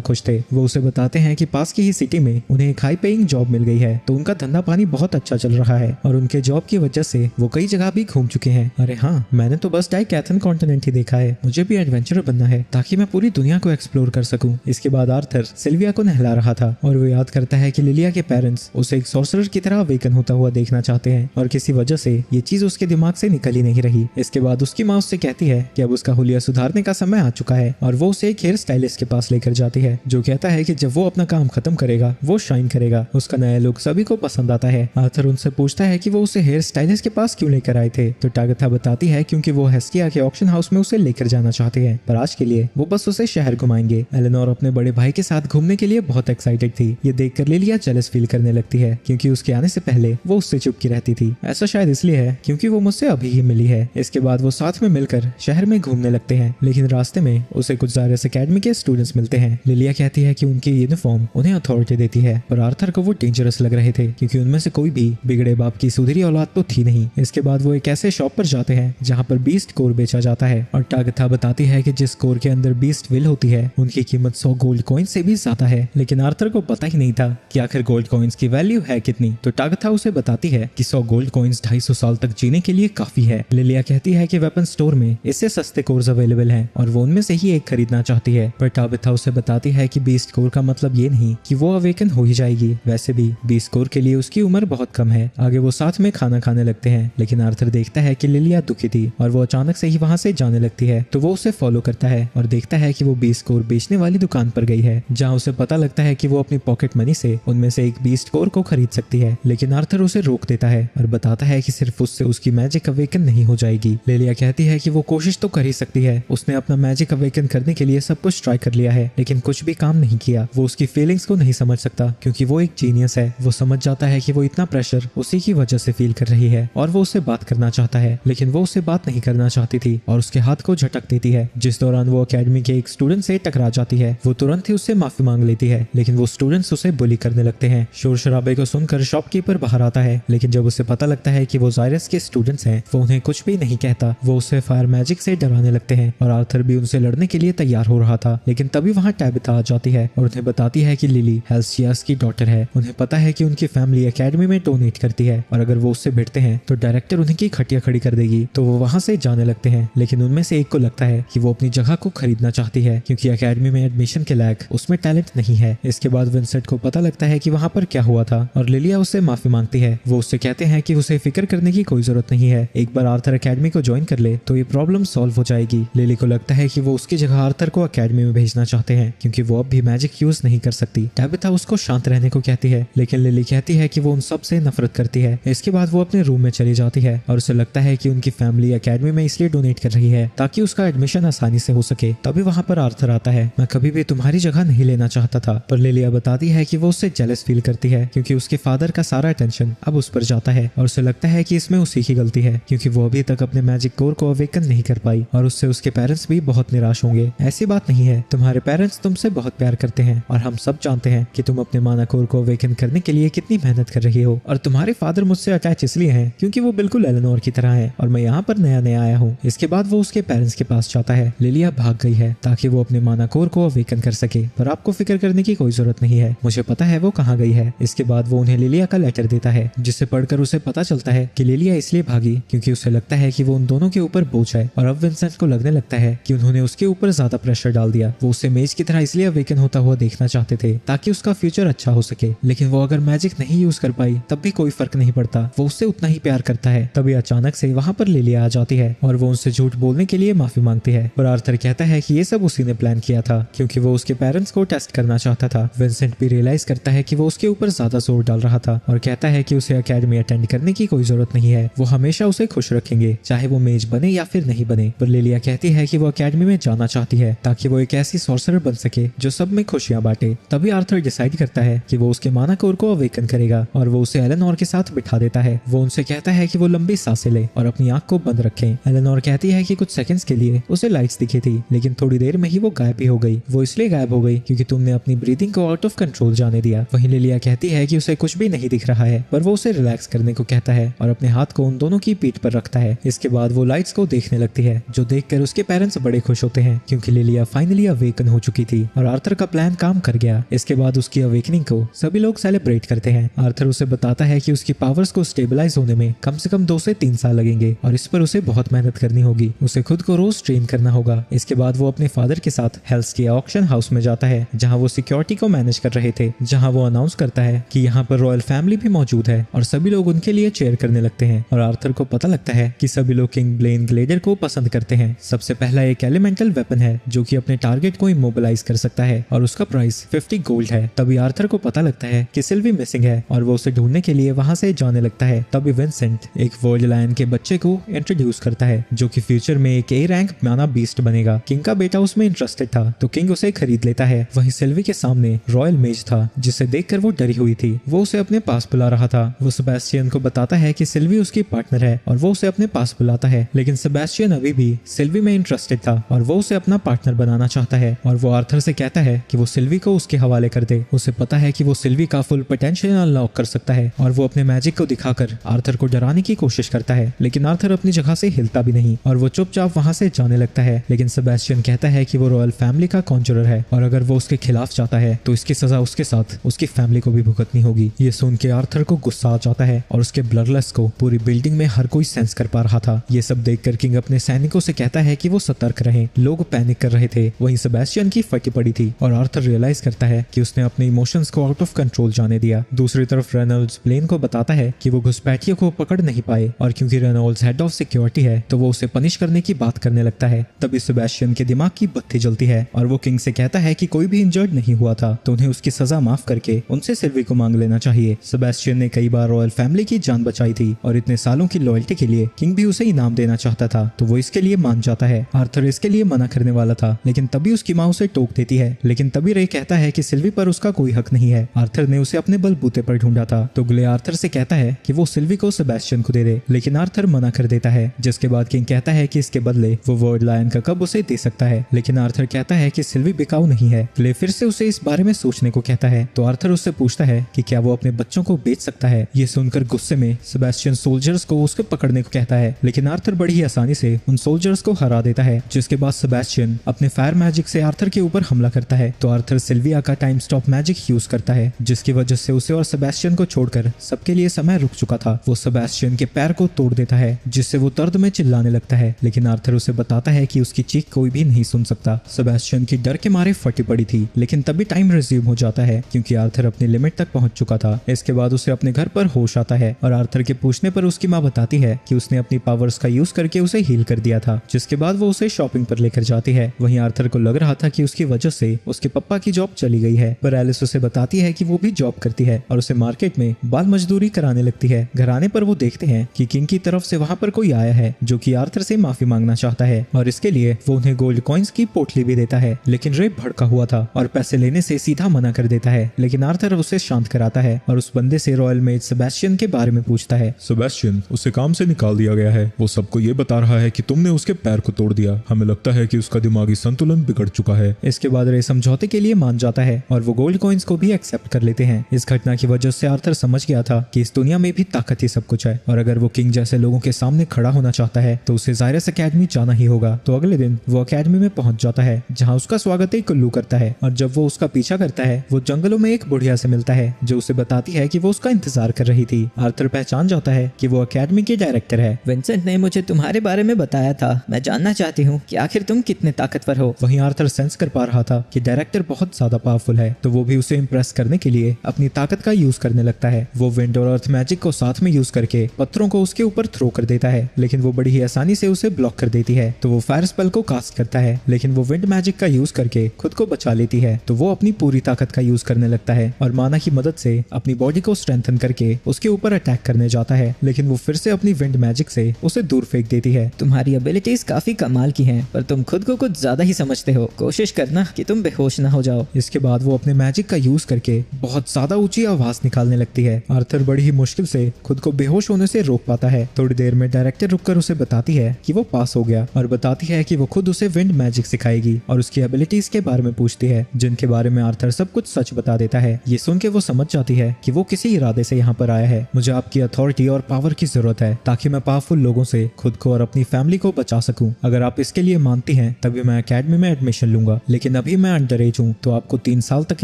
खुश थे। वो उसे बताते हैं कि पास की ही सिटी में उन्हें एक हाई पेइंग जॉब मिल गई है, तो उनका धंधा पानी बहुत अच्छा चल रहा है और उनके जॉब की वजह से वो कई जगह भी घूम चुके हैं। अरे हाँ, मैंने तो बस डाइकैथन कॉन्टिनेंट ही देखा है, मुझे भी एडवेंचरर बनना है ताकि मैं पूरी दुनिया को एक्सप्लोर कर सकूं। इसके बाद आर्थर सिल्विया को नहला रहा था और वो याद करता है कि लिलिया के पेरेंट्स उसे एक सॉर्सरर की तरह अवेकन होता हुआ देखना चाहते हैं और किसी वजह से ये चीज उसके दिमाग से निकल ही नहीं रही। इसके बाद उसकी माँ उससे कहती है कि अब उसका हुलिया सुधारने का समय आ चुका है और वो उसे एक हेयर स्टाइलिस्ट के पास लेकर जाती है, जो कहता है कि जब वो अपना काम खत्म करेगा वो शाइन करेगा। उसका नया लुक सभी को पसंद आता है। आर्थर उनसे पूछता है कि वो उसे हेयर स्टाइलिस्ट के पास क्यों लेकर आए थे, तो टागथा बताती है क्योंकि वो हेस्टिया के ऑक्शन हाउस में उसे लेकर जाना चाहते हैं, पर आज के लिए वो बस उसे शहर घुमाएंगे। एलेनोर अपने बड़े भाई के साथ घूमने के लिए बहुत एक्साइटेड थी। ये देखकर लिलिया जेलस फील करने लगती है क्योंकि उसके आने से पहले वो उससे चुपकी रहती थी। ऐसा शायद इसलिए है क्योंकि वो मुझसे अभी ही मिली है। इसके बाद वो साथ में मिलकर शहर में घूमने लगते हैं, लेकिन रास्ते में उसे कुछ जायरस एकेडमी के स्टूडेंट्स मिलते हैं। लिलिया कहती है कि उनकी यूनिफॉर्म उन्हें अथॉरिटी देती है, पर आर्थर को वो डेंजरस लग रहे थे क्योंकि उनमें से कोई भी बिगड़े बाप की सुधरी औलाद तो थी नहीं। इसके बाद वो एक ऐसे शॉप पर जाते हैं जहाँ पर बीस्ट कोर बेचा जाता है और टागथा बताती है कि जिस कोर के अंदर बीस्ट विल होती है उनकी कीमत 100 गोल्ड कॉइन से भी ज्यादा है, लेकिन आर्थर को पता ही नहीं था कि आखिर गोल्ड कॉइन्स की वैल्यू है कितनी। तो टागथा उसे बताती है कि 100 गोल्ड कॉइन्स 250 साल तक जीने के लिए काफी है। लिलिया कहती है कि वेपन स्टोर में इससे सस्ते कोर्स अवेलेबल हैं और वो उनमें से ही एक खरीदना चाहती है, पर टागथा उसे बताती है कि बीस्ट कोर का मतलब ये नहीं कि वो अवेकन हो ही जाएगी। वैसे भी बीस्ट कोर के लिए उसकी उम्र बहुत कम है। आगे वो साथ में खाना खाने लगते हैं, लेकिन आर्थर देखता है कि लिलिया दुखी थी और वो अचानक से ही वहाँ से जाने लगती है, तो वो उसे फॉलो करता है और देखता है कि वो बीस्ट कोर बेचने वाली दुकान पर गई है, जहाँ उसे पता लगता है कि वो अपनी पॉकेट मनी से उनमें से एक बीस्ट कोर को खरीद सकती है। लेकिन आर्थर उसे रोक देता है और बताता है कि सिर्फ उससे उसकी मैजिक अवेकन नहीं हो जाएगी। लिलिया कहती है कि वो कोशिश तो कर ही सकती है, उसने अपना मैजिक अवेकन करने के लिए सब कुछ ट्राई कर लिया है लेकिन कुछ भी काम नहीं किया। वो उसकी फीलिंग्स को नहीं समझ सकता क्योंकि वो एक जीनियस है। वो समझ जाता है कि वो इतना प्रेशर उसी की वजह से फील कर रही है और वो उससे बात करना चाहता है, लेकिन वो उससे बात नहीं करना चाहती थी और उसके हाथ को झटक देती है, जिस दौरान वो एकेडमी के एक स्टूडेंट से टकरा जाती है। वो तुरंत ही उससे माफी मांग लेती है, लेकिन वो स्टूडेंट्स उसे बुली करने लगते हैं। शोर शराबे को सुनकर शॉपकीपर बाहर आता है, लेकिन जब उसे पता लगता है कि वो जायरस के स्टूडेंट्स हैं, वो उन्हें कुछ भी नहीं कहता। वो उसे फायर मैजिक से डराने लगते हैं और आर्थर भी उनसे लड़ने के लिए तैयार हो रहा था, लेकिन तभी वहाँ टैबिथा आ जाती है और उन्हें बताती है कि लिली हेल्सियास की डॉटर है। उन्हें पता है कि उनकी फैमिली एकेडमी में डोनेट करती है और अगर वो उससे भिड़ते हैं तो डायरेक्टर उन्हें की खटिया खड़ी कर देगी, तो वो वहाँ से जाने लगते हैं। लेकिन उनमें से एक को लगता है कि वो अपनी जगह को खरीदना चाहती है क्योंकि एकेडमी में एडमिशन के लायक उसमें टैलेंट नहीं है। इसके बाद विंसेंट को पता लगता है कि वहाँ पर क्या हुआ था और लिलिया उससे माफी मांगती है। वो उससे कहते हैं कि उसे फिक्र करने की कोई जरूरत नहीं है, एक बार आर्थर एकेडमी को ज्वाइन कर ले तो ये प्रॉब्लम सॉल्व हो जाएगी। लिली को लगता है कि वो उसकी जगह आर्थर को एकेडमी में भेजना चाहते हैं क्योंकि वो अब भी मैजिक यूज नहीं कर सकती। टैबिथा उसको शांत रहने को कहती है, लेकिन लिली कहती है कि वो उन सब से नफरत करती है। इसके बाद वो अपने रूम में चली जाती है और उसे लगता है कि उनकी फैमिली एकेडमी में इसलिए डोनेट कर रही है ताकि उसका एडमिशन आसानी से हो सके। तभी वहाँ पर आर्थर आता है। मैं कभी भी तुम्हारी जगह नहीं लेना चाहता था, पर लिलिया बताती है कि वो उससे जेलस फील करती है क्योंकि उसके फादर का सारा अटेंशन अब उस पर जाता है और उसे लगता है कि इसमें उसी की गलती है क्योंकि वो अभी तक अपने मैजिक कोर को अवेकन नहीं कर पाई और उससे उसके पेरेंट्स भी बहुत निराश होंगे। ऐसी बात नहीं है, तुम्हारे पेरेंट्स तुमसे बहुत प्यार करते हैं और हम सब जानते हैं कि तुम अपने माना कोर को अवेकन करने के लिए कितनी मेहनत कर रही हो और तुम्हारे फादर मुझसे अटैच इसलिए हैं क्योंकि वो बिल्कुल एलेनोर की तरह है और मैं यहाँ पर नया नया आया हूँ। इसके बाद वो उसके पेरेंट्स के पास जाता है। लिलिया भाग गई है ताकि वो अपने माना कोर को अवेकन कर सके, पर आपको फिक्र करने की कोई जरूरत नहीं है, मुझे पता है वो कहाँ गई है। इसके बाद वो उन्हें लिलिया का लेटर देता है जिसे पढ़कर उसे पता चलता है कि लिलिया इसलिए भागी क्योंकि उसे लगता है कि वो उन दोनों के ऊपर बोझ है और अब विंसेंट को लगने लगता है कि उन्होंने उसके ऊपर ज्यादा प्रेशर डाल दिया। वो उसे मेज की तरह इसलिए अवेकन होता हुआ देखना चाहते थे ताकि उसका फ्यूचर अच्छा हो सके, लेकिन वो अगर मैजिक नहीं यूज कर पाई तब भी कोई फर्क नहीं पड़ता, वो उससे उतना ही प्यार करता है। तभी अचानक से वहाँ पर लिलिया आ जाती है और वो उनसे झूठ बोलने के लिए माफी मांगती है, पर आर्थर कहता है कि ये सब उसी ने प्लान किया था क्योंकि वो उसके पेरेंट्स को टेस्ट करना चाहता था। विंसेंट भी रियलाइज करता है कि वो उसके ऊपर ज्यादा जोर डाल रहा था और कहता है कि उसे एकेडमी अटेंड करने की कोई जरूरत नहीं है, वो हमेशा उसे खुश रखेंगे चाहे वो मेज बने या फिर नहीं बने। पर लिलिया कहती है कि वो एकेडमी में जाना चाहती है ताकि वो एक ऐसी सॉर्सरर बन सके जो सब में खुशियां बांटे। तभी आर्थर डिसाइड करता है कि वो उसके माना कोर को अवेकन करेगा और वो उसे एलेनोर के साथ बिठा देता है। वो उनसे कहता है कि वो लंबी सांसें ले और अपनी आंख को बंद रखें। एलेनोर कहती है कि कुछ सेकंड्स के लिए उसे लाइट्स दिखी थी, लेकिन थोड़ी देर में ही वो गायब भी हो गई। वो इसलिए गायब हो गई क्योंकि तुमने अपनी ब्रीदिंग को आउट ऑफ कंट्रोल जाने दिया। वहीं लिलिया कहती है कि उसे कुछ भी नहीं दिख रहा है, पर वो उसे रिलैक्स करने को कहता है और अपने हाथ को उन दोनों की पीठ पर रखता है। इसके बाद वो लाइट्स को देखने लगती है, जो देखकर उसके पेरेंट्स बड़े खुश होते हैं क्योंकि लिलिया फाइनली अवेकन हो चुकी थी और आर्थर का प्लान काम कर गया। इसके बाद उसकी अवेकनिंग को सभी लोग सेलिब्रेट करते हैं। आर्थर उसे बताता है कि उसकी पावर्स को स्टेबलाइज होने में कम से कम 2 से 3 साल लगेंगे और इस पर उसे बहुत मेहनत करनी होगी। उसे खुद को रोज ट्रेन करना होगा। इसके बाद वो अपने फादर के साथ हेल्स्टी ऑक्शन हाउस में जाता है, जहाँ वो सिक्योरिटी को मैनेज कर रहे थे, जहाँ वो अनाउंस करता है कि यहाँ पर रॉयल फैमिली भी मौजूद है और सभी लोग उनके लिए चेयर करने लगते हैं। और आर्थर को पता लगता है कि सभी लोग किंग ब्लेन ग्लेडर को पसंद करते हैं। सबसे पहला एक एलिमेंटल वेपन है जो कि अपने टारगेट को इमोबिलाइज कर सकता है और उसका प्राइस 50 गोल्ड है। तभी आर्थर को पता लगता है कि सिल्वी मिसिंग है और वो उसे ढूंढने के लिए वहां से जाने लगता है। तभी विंसेंट एक वर्ल्ड लायन के बच्चे को इंट्रोड्यूस करता है जो कि फ्यूचर में एक ए रैंक माना बीस्ट बनेगा। किंग का बेटा उसमें इंटरेस्टेड था तो किंग उसे खरीद लेता है। वहीं सिल्वी के सामने रॉयल मेज था जिसे देखकर वो डरी हुई थी। वो उसे अपने पास बुला रहा था। वो सेबेस्टियन को बताता है कि सिल्वी उसकी पार्टनर है और वो उसे अपने पास बुलाता है, लेकिन सेबेस्टियन अभी भी सिल्वी में इंटरेस्टेड था और वो उसे अपना पार्टनर बनाना चाहता है। और वो आर्थर से कहता है कि वो सिल्वी को उसके हवाले कर दे। उसे पता है कि वो सिल्वी का फुल पोटेंशियल अनलॉक कर सकता है और वो अपने मैजिक को दिखाकर आर्थर को डराने की कोशिश करता है, लेकिन आर्थर अपनी जगह से हिलता भी नहीं और वो चुपचाप वहां से जाने लगता है। लेकिन सेबेस्टियन कहता है कि वो रॉयल फैमिली का कॉन्जरर है और अगर वो उसके खिलाफ जाता है तो इसकी सजा उसके साथ उसकी फैमिली को भी भुगतनी होगी। ये सुन के आर्थर को गुस्सा आ जाता है और उसके ब्लडलस्ट को पूरी बिल्डिंग में हर कोई सेंस कर पा रहा था। ये सब देखकर किंग अपने सैनिकों से कहता है कि वो सतर्क रहें। लोग पैनिक कर रहे थे। वहीं सेबेस्टियन की फटी पड़ी थी और आर्थर रियलाइज करता है कि उसने अपने इमोशंस को आउट ऑफ कंट्रोल जाने दिया। दूसरी तरफ रेनॉल्ड्स ब्लेन को बताता है कि वो घुसपैठियों को पकड़ नहीं पाए और क्योंकि रेनॉल्ड्स हेड ऑफ सिक्योरिटी है तो वो उसे पनिश करने की बात करने लगता है। तभी सेबेस्टियन के दिमाग की बत्ती जलती है और वो किंग से कहता है कि कोई भी इंजर्ड नहीं हुआ था तो उन्हें उसकी सजा माफ करके उनसे सिल्वी को मांग लेना चाहिए। सेबेस्टियन ने कई बार रॉयल फैमिली की जान बचाई थी और इतने सालों की लॉयल्टी के लिए किंग भी उसे इनाम देना चाहता था तो वो इसके लिए मान जाता है। आर्थर इसके लिए मना करने वाला था, लेकिन तभी उसकी माँ उसे टोक देती है। लेकिन तभी रे कहता है कि सिल्वी पर उसका कोई हक नहीं है। आर्थर ने उसे अपने बलबूते पर ढूंढा था तो ग्ले आर्थर से कहता है कि वो सिल्वी को सेबेस्टियन को दे दे, लेकिन आर्थर मना कर देता है। जिसके बाद किंग कहता है कि इसके बदले वो वर्ल्ड लायन का कप उसे दे सकता है, लेकिन आर्थर कहता है कि सिल्वी बिकाऊ नहीं है। ग्ले फिर से उसे इस बारे में सोचने को कहता है तो आर्थर उससे पूछता है कि क्या वो अपने बच्चों को बेच सकता है। ये सुनकर गुस्से में सेबेस्टियन सोल्जर्स को उसके पकड़ने को कहता है, लेकिन आर्थर बड़ी ही आसानी से उन सोल्जर्स को हरा देता है। जिसके बाद सेबेस्टियन अपने फायर मैजिक से आर्थर के ऊपर हमला करता है तो आर्थर सिल्विया का टाइम स्टॉप मैजिक यूज करता है, जिसकी वजह से उसे और सेबेस्टियन को छोड़कर सबके लिए समय रुक चुका था। वो सेबेस्टियन के पैर को तोड़ देता है जिससे वो दर्द में चिल्लाने लगता है, लेकिन आर्थर उसे बताता है कि उसकी चीख कोई भी नहीं सुन सकता। सेबेस्टियन की डर के मारे फटी पड़ी थी, लेकिन तभी टाइम रिज्यूम हो जाता है क्योंकि आर्थर अपनी लिमिट तक पहुंच चुका था। इसके बाद उसे अपने घर पर होश आता है और आर्थर के पूछने पर उसकी माँ बताती है कि उसने अपनी पावर्स का यूज करके उसे हील कर दिया था। जिसके बाद वो उसे शॉपिंग पर लेकर जाती है। वहीं आर्थर को लग रहा था कि उसकी वजह से उसके पप्पा की जॉब चली गई है, पर एलिस उसे बताती है कि वो भी जॉब करती है और उसे मार्केट में बाल मजदूरी कराने लगती है। घर आने पर वो देखते हैं कि किंग की तरफ से वहाँ पर कोई आया है जो कि आर्थर से माफी मांगना चाहता है और इसके लिए वो उन्हें गोल्ड कॉइन्स की पोटली भी देता है, लेकिन रे भड़का हुआ था और पैसे लेने से सीधा मना कर देता है। लेकिन आर्थर उसे शांत कराता है और उस बंदे से रॉयल मेज सेबेस्टियन के बारे में पूछता है। सेबेस्टियन, उसे काम से निकाल दिया गया है। वो सबको ये बता रहा है कि तुमने उसके पैर को तोड़ दिया। हमें लगता है कि उसका दिमागी संतुलन बिगड़ चुका है। इसके बाद रे समझौते के लिए मान जाता है और वो गोल्ड कॉइन्स को भी एक्सेप्ट कर लेते हैं। इस घटना की वजह से आर्थर समझ गया था कि इस दुनिया में भी ताकत ही सब कुछ है और अगर वो किंग जैसे लोगों के सामने खड़ा होना चाहता है तो उसे जायरस एकेडमी जाना ही होगा। तो अगले दिन वो एकेडमी में पहुंच जाता है जहां उसका स्वागत एक कुल्लू करता है और जब वो उसका पीछा करता है वो जंगलों में एक बुढ़िया से मिलता है जो उसे बताती है कि वो उसका इंतजार कर रही थी। आर्थर पहचान जाता है कि वो एकेडमी के डायरेक्टर है। विंसेंट ने मुझे तुम्हारे बारे में बताया था। मैं जानना चाहती हूँ कि आखिर तुम कितने ताकतवर हो। वहीं आर्थर सेंस कर पा रहा था कि डायरेक्टर बहुत ज्यादा पावरफुल है तो वो भी उसे इम्प्रेस करने के लिए अपनी ताकत का यूज करने लगता है। वो विंड और अर्थ मैजिक को साथ में यूज करके पत्थरों को उसके ऊपर थ्रो कर देता है, लेकिन वो बड़ी ही आसानी से उसे ब्लॉक कर देती है। तो वो फायर स्पेल को कास्ट करता है, लेकिन वो विंड मैजिक का यूज करके खुद को बचा लेती है। तो वो अपनी पूरी ताकत का यूज करने लगता है और माना की मदद से अपनी बॉडी को स्ट्रेंथन करके उसके ऊपर अटैक करने जाता है, लेकिन वो फिर से अपनी विंड मैजिक से उसे दूर फेंक देती है। तुम्हारी एबिलिटीज काफी कमाल की हैं, पर तुम खुद को कुछ ज्यादा ही समझते हो। कोशिश करना कि तुम बेहोश ना हो जाओ। इसके बाद वो अपने मैजिक का यूज करके बहुत ज्यादा ऊंची आवाज निकालने लगती है। आर्थर बड़ी ही मुश्किल से खुद को बेहोश होने से रोक पाता है। थोड़ी देर में डायरेक्टर रुककर उसे बताती है कि वो पास हो गया और बताती है कि वो खुद उसे विंड मैजिक सिखाएगी और उसकी एबिलिटीज के बारे में पूछती है, जिनके बारे में आर्थर सब कुछ सच बता देता है। ये सुन के वो समझ जाती है कि वो किसी इरादे से यहाँ पर आया है है। मुझे आपकी अथॉरिटी और पावर की जरूरत है ताकि मैं पावरफुल लोगों से खुद को और अपनी फैमिली को बचा सकूं। अगर आप इसके लिए मानती हैं तभी मैं एकेडमी में एडमिशन लूंगा, लेकिन अभी मैं अंडर एज हूँ तो आपको 3 साल तक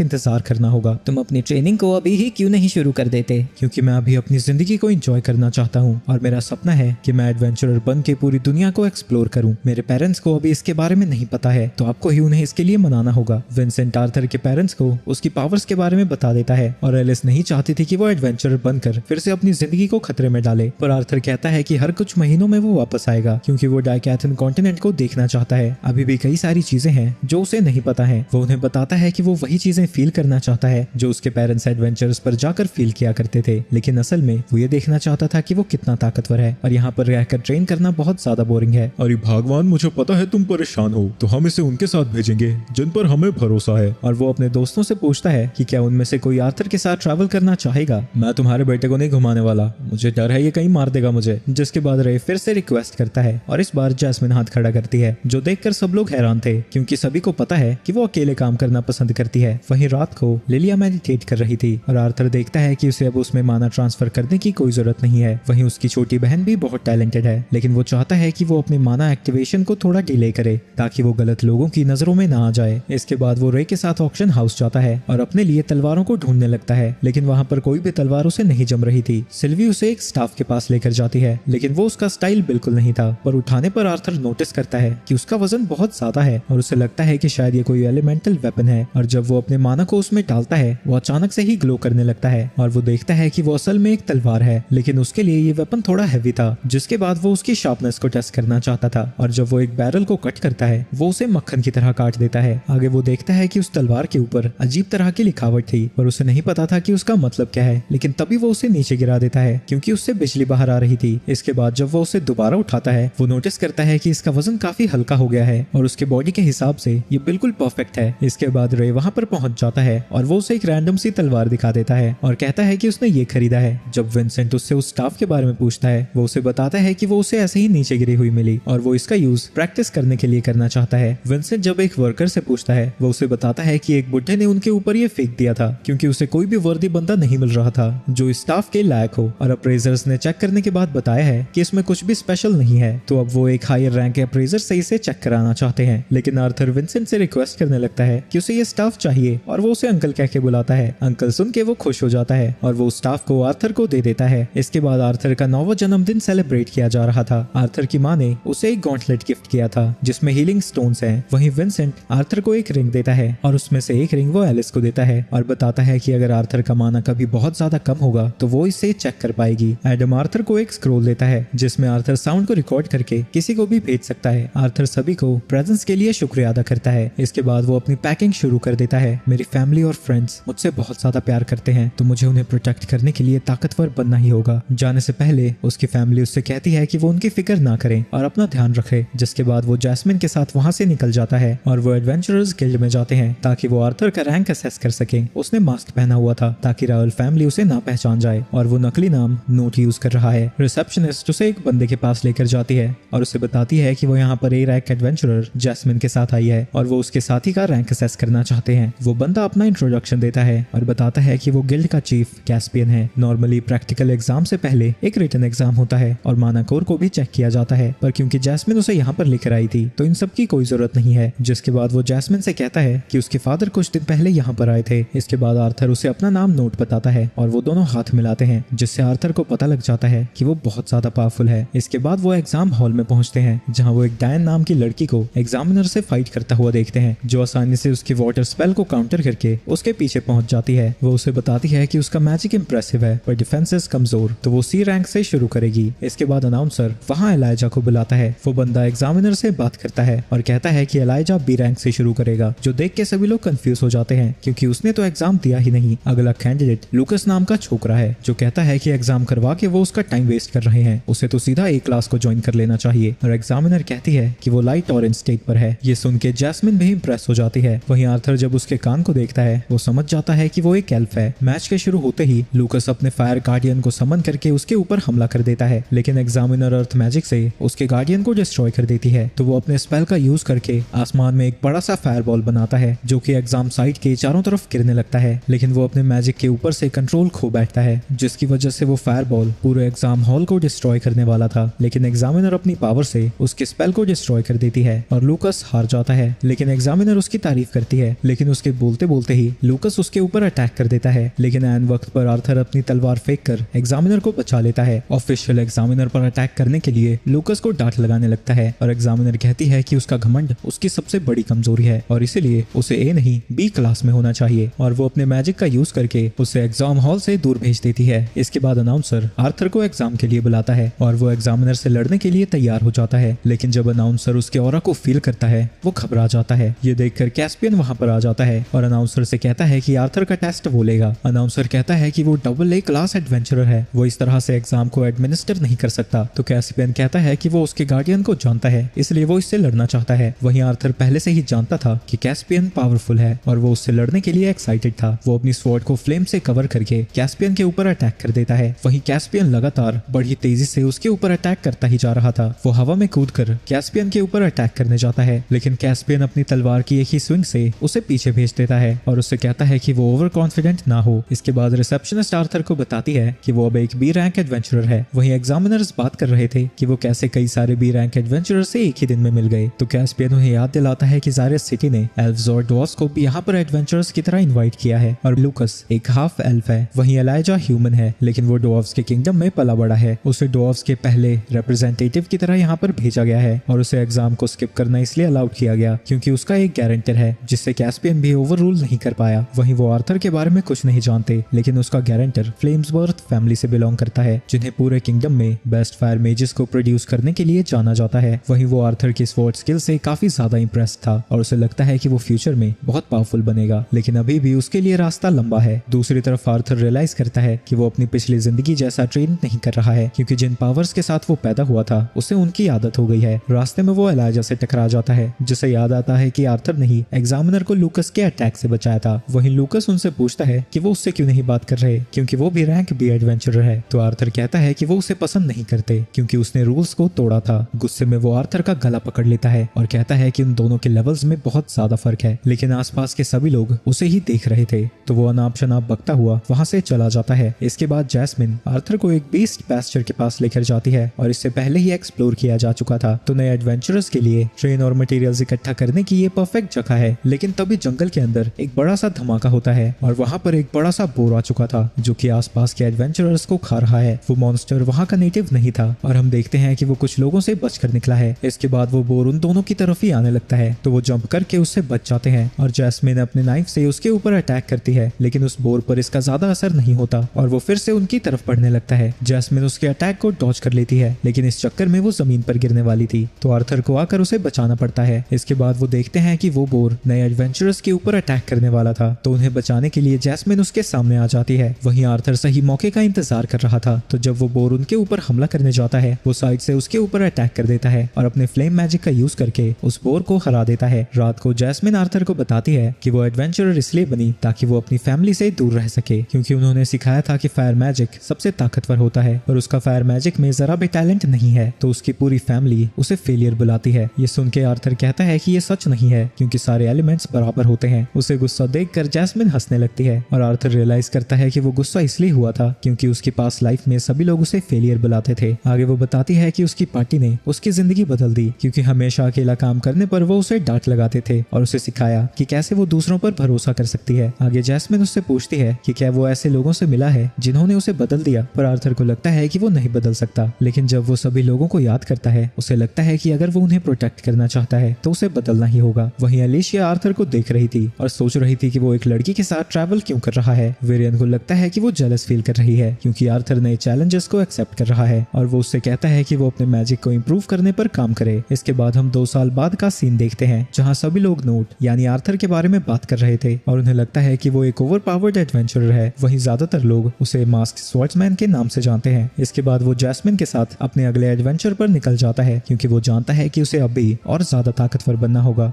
इंतजार करना होगा। तुम अपनी ट्रेनिंग को अभी ही क्यों नहीं शुरू कर देते? क्योंकि मैं अभी अपनी जिंदगी को एंजॉय करना चाहता हूँ और मेरा सपना है कि मैं एडवेंचरर बन के पूरी दुनिया को एक्सप्लोर करूँ। मेरे पेरेंट्स को अभी इसके बारे में नहीं पता है तो आपको ही उन्हें इसके लिए मनाना होगा। विंसेंट आर्थर के पेरेंट्स को उसकी पावर्स के बारे में बता देता है और एलिस नहीं चाहती थी कि वो एडवेंचरर बनकर फिर से अपनी जिंदगी को खतरे में डाले, पर आर्थर कहता है कि हर कुछ महीनों में वो वापस आएगा क्योंकि वो डाइकैथन कॉन्टिनेंट को देखना चाहता है। अभी भी कई सारी चीजें हैं जो उसे नहीं पता है। वो उन्हें बताता है कि वो वही चीजें फील करना चाहता है जो उसके पेरेंट्स एडवेंचर्स पर जाकर फील किया करते थे, लेकिन असल में वो ये देखना चाहता था कि वो कितना ताकतवर है और यहाँ पर रहकर ट्रेन करना बहुत ज्यादा बोरिंग है। अरे भगवान, मुझे पता है तुम परेशान हो, तो हम इसे उनके साथ भेजेंगे जिन पर हमें भरोसा है। और वो अपने दोस्तों से पूछता है कि क्या उनमें से कोई आर्थर के साथ ट्रैवल करना चाहेगा। मैं तुम्हारे बेटे को नहीं घुमाने वाला, मुझे डर है ये कहीं मार देगा मुझे। जिसके बाद रे फिर से रिक्वेस्ट करता है और इस बार जैस्मिन हाथ खड़ा करती है, जो देखकर सब लोग हैरान थे क्योंकि सभी को पता है कि वो अकेले काम करना पसंद करती है। वहीं रात को लिलिया मेडिटेट कर रही थी और आर्थर देखता है कि उसे अब उसमें माना ट्रांसफर करने की कोई जरूरत नहीं है। वहीं उसकी छोटी बहन भी बहुत टैलेंटेड है, लेकिन वो चाहता है कि वो अपने माना एक्टिवेशन को थोड़ा डिले करे ताकि वो गलत लोगों की नजरों में ना आ जाए। इसके बाद वो रे के साथ ऑक्शन हाउस जाता है और अपने लिए तलवारों को ढूंढने लगता है, लेकिन वहाँ पर कोई भी तलवार उसे नहीं जम रही थी। सिल्वी उसे एक स्टाफ के पास लेकर जाती है, लेकिन वो उसका स्टाइल बिल्कुल नहीं था। पर उठाने पर आर्थर नोटिस करता है कि उसका वजन बहुत ज्यादा है और उसे लगता है कि शायद ये कोई एलिमेंटल वेपन है। और जब वो अपने माना को उसमें डालता है वो अचानक से ही ग्लो करने लगता है और वो देखता है कि वो असल में एक तलवार है, लेकिन उसके लिए ये वेपन थोड़ा हैवी था। जिसके बाद वो उसकी शार्पनेस को टेस्ट करना चाहता था और जब वो एक बैरल को कट करता है वो उसे मक्खन की तरह काट देता है। आगे वो देखता है कि उस तलवार के ऊपर अजीब तरह की लिखावट थी पर उसे नहीं पता था कि उसका मतलब क्या है, लेकिन तभी वो उसे नीचे गिरा देता है क्योंकि उससे बिजली बाहर आ रही थी। इसके बाद जब वो उसे दोबारा उठाता है वो नोटिस करता है कि इसका वजन काफी हल्का हो गया है और उसके बॉडी के हिसाब से ये बिल्कुल परफेक्ट है। इसके बाद रे वहाँ पर पहुंच जाता है और वो उसे एक रैंडम सी तलवार दिखा देता है और कहता है कि उसने ये खरीदा है। जब विंसेंट उससे उस स्टाफ के बारे में पूछता है वो उसे बताता है कि वो उसे ऐसे ही नीचे गिरी हुई मिली और वो इसका यूज प्रैक्टिस करने के लिए करना चाहता है। विंसेंट जब एक वर्कर से पूछता है वो उसे बताता है कि एक बुढ़े ने उनके ऊपर ये फेंक दिया था क्योंकि उसे कोई भी वर्दी बंदा नहीं मिल रहा था जो इस स्टाफ के लायक हो, और अप्रेजर्स ने चेक करने के बाद बताया है कि इसमें कुछ भी स्पेशल नहीं है। तो अब वो एक हायर रैंक के अप्रेजर से इसे चेक कराना चाहते हैं, लेकिन आर्थर विंसेंट से रिक्वेस्ट करने लगता है कि उसे ये स्टाफ चाहिए और वो उसे अंकल कह के बुलाता है। अंकल सुन के वो खुश हो जाता है और वो स्टाफ को आर्थर को दे देता है। इसके बाद आर्थर का 9वां जन्मदिन सेलिब्रेट किया जा रहा था। आर्थर की माँ ने उसे एक गॉन्टलेट गिफ्ट किया था जिसमें हीलिंग स्टोन्स हैं। वहीं विंसेंट आर्थर को एक रिंग देता है और उसमें से एक रिंग वो एलिस को देता है और बताता है कि अगर आर्थर का माना कभी बहुत ज्यादा कम होगा तो वो इसे चेक कर पाएगी। एडम आर्थर को एक स्क्रोल देता है जिसमें आर्थर साउंड को रिकॉर्ड करके किसी को भी भेज सकता है। आर्थर सभी को प्रेजेंस के लिए शुक्रिया अदा करता है। इसके बाद वो अपनी पैकिंग शुरू कर देता है। मेरी फैमिली और फ्रेंड्स मुझसे बहुत ज्यादा प्यार करते हैं तो मुझे उन्हें प्रोटेक्ट करने के लिए ताकतवर बनना ही होगा। जाने से पहले उसकी फैमिली उससे कहती है कि वो उनकी फिक्र ना करें और अपना ध्यान रखे। जिसके बाद वो जैस्मिन के साथ वहाँ से निकल जाता है और वो एडवेंचरर्स गिल्ड में जाते हैं ताकि वो आर्थर का रैंक असेस कर सके। उसने मास्क पहना हुआ था ताकि रॉयल फैमिली उसे ना पहचान जाए और वो नकली नाम नोट यूज कर रहा है। रिसेप्शनिस्ट उसे एक बंदे के पास लेकर जाती है और उसे बताती है कि वो यहाँ पर ए रैंक एडवेंचरर जैस्मिन के साथ आई है और वो उसके साथी का रैंक असेस करना चाहते हैं। वो बंदा अपना इंट्रोडक्शन देता है और बताता है कि वो गिल्ड का चीफ कैस्पियन है। नॉर्मली प्रैक्टिकल एग्जाम से पहले एक रिटन एग्जाम होता है और माना कोर को भी चेक किया जाता है, पर क्योंकि जैस्मिन उसे यहाँ पर लेकर आई थी तो इन सब की कोई जरूरत नहीं है। जिसके बाद वो जैस्मिन से कहता है कि उसके फादर कुछ दिन पहले यहाँ पर आए थे। इसके बाद आर्थर उसे अपना नाम नोट बताता है और वो दोनों हाथ मिलाते हैं जिससे आर्थर को पता लग जाता है कि वो बहुत ज्यादा पावरफुल है। इसके बाद वो एग्जाम हॉल में पहुंचते हैं जहाँ वो एक डायन नाम की लड़की को एग्जामिनर से फाइट करता हुआ देखते हैं जो आसानी से उसके वाटर स्पेल को काउंटर करके उसके पीछे पहुंच जाती है। वो उसे बताती है कि उसका मैजिक इंप्रेसिव है पर डिफेंसेस कमजोर, तो वो सी रैंक से शुरू करेगी। इसके बाद अनाउंसर वहाँ एलाइजा को बुलाता है। वो बंदा एग्जामिनर से बात करता है और कहता है कि एलाइजा बी रैंक से शुरू करेगा, जो देख के सभी लोग कंफ्यूज हो जाते हैं क्योंकि उसने तो एग्जाम दिया ही नहीं। अगला कैंडिडेट लूकस नाम का छोकरा है जो कहता है कि एग्जाम करवा के वो उसका टाइम वेस्ट कर रहे हैं, उसे तो सीधा ए क्लास को ज्वाइन कर लेना चाहिए। और एग्जामिनर कहती है कि वो लाइट ऑरेंज स्टेट पर है। ये सुन के जैस्मिन भी इंप्रेस हो जाती है। वहीं आर्थर जब उसके कान को देखता है वो समझ जाता है कि वो एक एल्फ है। मैच के शुरू होते ही लूकस अपने फायर गार्डियन को समन करके उसके ऊपर हमला कर देता है, लेकिन एग्जामिनर अर्थ मैजिक से उसके गार्डियन को डिस्ट्रॉय कर देती है। तो वो अपने स्पेल का यूज करके आसमान में एक बड़ा सा फायरबॉल बनाता है जो कि एग्जाम साइट के चारों तरफ गिरने लगता है, लेकिन वो अपने मैजिक के ऊपर से कंट्रोल खो बैठता है है, जिसकी वजह से वो फायर बॉल पूरे एग्जाम हॉल को डिस्ट्रॉय करने वाला था, लेकिन एग्जामिनर अपनी पावर से उसके स्पेल को डिस्ट्रॉय कर देती है और लूकस हार जाता है। लेकिन एग्जामिनर उसकी तारीफ करती है, लेकिन उसके बोलते बोलते ही लूकस उसके ऊपर अटैक कर देता है। लेकिन ऐन वक्त पर आर्थर अपनी तलवार फेंक कर एग्जामिनर को बचा लेता है। ऑफिशियल एग्जामिनर पर अटैक करने के लिए लूकस को डांट लगाने लगता है और एग्जामिनर कहती है कि उसका घमंड उसकी सबसे बड़ी कमजोरी है और इसीलिए उसे ए नहीं बी क्लास में होना चाहिए, और वो अपने मैजिक का यूज करके उसे एग्जाम हॉल से दूर भेज देती है। इसके बाद अनाउंसर आर्थर को एग्जाम के लिए बुलाता है और वो एग्जामिनर से लड़ने के लिए तैयार हो जाता है। लेकिन जब अनाउंसर उसके ऑरा को फील करता है वो घबरा जाता है। ये देखकर कैस्पियन वहां पर आ जाता है और अनाउंसर से कहता है कि आर्थर का टेस्ट वो लेगा। अनाउंसर कहता है कि वो डबल ए क्लास एडवेंचरर है, वो इस तरह से एग्जाम को एडमिनिस्टर नहीं कर सकता। तो कैस्पियन कहता है कि वो उसके गार्डियन को जानता है, इसलिए वो इससे लड़ना चाहता है। वहीं आर्थर पहले से ही जानता था कि कैस्पियन पावरफुल है और वो उससे लड़ने के लिए एक्साइटेड था। वो अपनी स्वॉर्ड को फ्लेम से कवर करके कैस्पियन के ऊपर अटैक कर देता है। वहीं कैस्पियन लगातार बड़ी तेजी से उसके ऊपर अटैक करता ही जा रहा था। वो हवा में कूदकर कैस्पियन के ऊपर अटैक करने जाता है, लेकिन कैस्पियन अपनी तलवार की एक ही स्विंग से उसे पीछे भेज देता है और उससे कहता है कि वो ओवर कॉन्फिडेंट ना हो। इसके बाद रिसेप्शनिस्ट आर्थर को बताती है कि वो अब एक बी रैंक एडवेंचरर है। वहीं एग्जामिनर्स बात कर रहे थे कि वो कैसे कई सारे बी रैंक एडवेंचरर से एक ही दिन में मिल गए। तो कैस्पियन उन्हें याद दिलाता है कि ज़ायरस सिटी ने एल्व्स और डॉर्फ्स को भी यहाँ पर एडवेंचरर्स की तरह इनवाइट किया है और लूकस एक हाफ एल्फ है। वहीं एलाइजा ह्यूमन है, लेकिन वो डॉर्फ्स के किंगडम में पला बड़ा है। उसे डॉर्फ्स के पहले रिप्रेजेंटेटिव की तरह यहाँ पर भेजा गया है और उसे एग्जाम को स्किप करना इसलिए अलाउड किया गया क्योंकि उसका एक गारंटर है जिससे कैस्पियन भी ओवर रूल नहीं कर पाया। वहीं वो आर्थर के बारे में कुछ नहीं जानते, लेकिन उसका गारंटर फ्लेम्सवर्थ फैमिली से बिलोंग करता है, जिन्हें पूरे किंगडम में बेस्ट फायर मेजेस को प्रोड्यूस करने के लिए जाना जाता है। वहीं वो आर्थर की स्वॉर्ड स्किल से काफी ज्यादा इंप्रेस था और उसे लगता है कि वो फ्यूचर में बहुत पावरफुल बनेगा, लेकिन अभी भी उसके लिए रास्ता लंबा है। दूसरी तरफ आर्थर रियलाइज करता है कि वो अपनी पिछली जिंदगी जैसा ट्रेन नहीं कर रहा है, क्योंकि जिन पावर्स के साथ वो पैदा हुआ था उसे उनकी आदत हो गई है। रास्ते में वो एलाइजा से टकरा जाता है, जिसे याद आता है कि आर्थर ने ही एग्जामिनर को लूकस के अटैक से बचाया था। वहीं लूकस उनसे पूछता है कि वो उससे क्यों नहीं बात कर रहे, क्योंकि वो भी रैंक बी एडवेंचरर है। तो आर्थर कहता है कि वो उसे पसंद नहीं करते क्योंकि उसने रूल्स को तोड़ा था। गुस्से में वो आर्थर का गला पकड़ लेता है और कहता है कि उन दोनों के लेवल्स में बहुत ज्यादा फर्क है, लेकिन आसपास के सभी लोग उसे ही देख रहे थे। तो वो अनाप शनाप बकता हुआ वहां से चला जाता है। इसके बाद जैस्मिन आर्थर को एक बीस्ट पैस्चर के पास लेकर जाती है और इससे पहले ही एक्सप्लोर किया जा चुका था। तो नए एडवेंचरर्स के लिए ट्रेन और मटेरियल्स इकट्ठा करने की ये परफेक्ट जगह है। लेकिन तभी जंगल के अंदर एक बड़ा सा धमाका होता है और वहां पर एक बड़ा सा बोर आ चुका था जो कि आसपास के एडवेंचरर्स को खा रहा है। वो मॉन्स्टर वहां का नेटिव नहीं था और हम देखते हैं कि वो कुछ लोगों से बचकर निकला है। इसके बाद वो बोर उन दोनों की तरफ ही आने लगता है, तो वो जंप करके उससे बच जाते हैं और जैस्मिन अपने नाइफ से उसके ऊपर अटैक करती है, लेकिन उस बोर पर इसका ज्यादा असर नहीं होता और वो फिर से उनकी तरफ बढ़ने लगता है। जैस्मिन उसके अटैक को डॉज कर लेती है, लेकिन इस चक्कर में वो जमीन पर गिरने वाली थी, तो आर्थर को आकर उसे बचाना पड़ता है। इसके बाद वो देखते हैं कि वो बोर नए एडवेंचरर्स के ऊपर अटैक करने वाला था, तो उन्हें बचाने के लिए जैस्मिन उसके सामने आ जाती है। वहीं आर्थर सही मौके का इंतजार कर रहा था, तो जब वो बोर उनके ऊपर हमला करने जाता है वो साइड से उसके ऊपर अटैक कर देता है और अपने फ्लेम मैजिक का यूज करके उस बोर को हरा देता है। रात को जैस्मिन आर्थर को बताती है कि वो एडवेंचरर इसलिए बनी ताकि वो अपनी फैमिली से दूर रह सके, क्योंकि उन्होंने सिखाया था कि फायर मैजिक सबसे ताकतवर होता है और उसका फायर मैजिक में जरा भी टैलेंट नहीं है, तो उसकी पूरी फैमिली उसे फेलियर बुलाती है। ये सुन के आर्थर कहता है कि ये सच नहीं है क्योंकि सारे एलिमेंट्स बराबर होते हैं। उसे गुस्सा देखकर जैस्मिन हंसने लगती है और आर्थर रियलाइज करता है कि वो गुस्सा इसलिए हुआ था क्योंकि उसकी पास लाइफ में सभी लोग उसे फेलियर बुलाते थे। आगे वो बताती है कि उसकी पार्टी ने उसकी जिंदगी बदल दी, क्योंकि हमेशा अकेला काम करने पर वो उसे डांट लगाते थे और उसे सिखाया कि कैसे वो दूसरों पर भरोसा कर सकती है। आगे जैस्मिन उससे पूछती है कि क्या वो ऐसे लोगों से मिला है जिन्होंने उसे बदल दिया, पर आर्थर को लगता है कि वो नहीं बदल सकता। लेकिन जब वो सभी लोगों को याद करता है उसे लगता है कि अगर वो उन्हें प्रोटेक्ट करना चाहता है तो उसे बदलना ही होगा। वहीं अलिशिया आर्थर को देख रही थी और सोच रही थी कि वो एक लड़की के साथ ट्रैवल क्यों कर रहा है। वेरियन को लगता है कि वो जेलस फील कर रही है क्योंकि आर्थर नए चैलेंजेस को एक्सेप्ट कर रहा है और वो उससे कहता है कि वो अपने मैजिक को इम्प्रूव करने पर काम करे। इसके बाद हम 2 साल बाद का सीन देखते हैं जहाँ सभी लोग नोट यानी आर्थर के बारे में बात कर रहे थे और उन्हें लगता है कि वो एक ओवर पावर्ड एडवेंचरर है। वहीं ज्यादातर लोग उसे मास्क स्वॉर्ड्समैन के नाम से जानते हैं। इसके बाद वो जैस्मिन के साथ अपने अगले एडवेंचर पर निकल जाता है क्योंकि वो जानता है कि उसे अब भी और ज्यादा ताकतवर बनना होगा।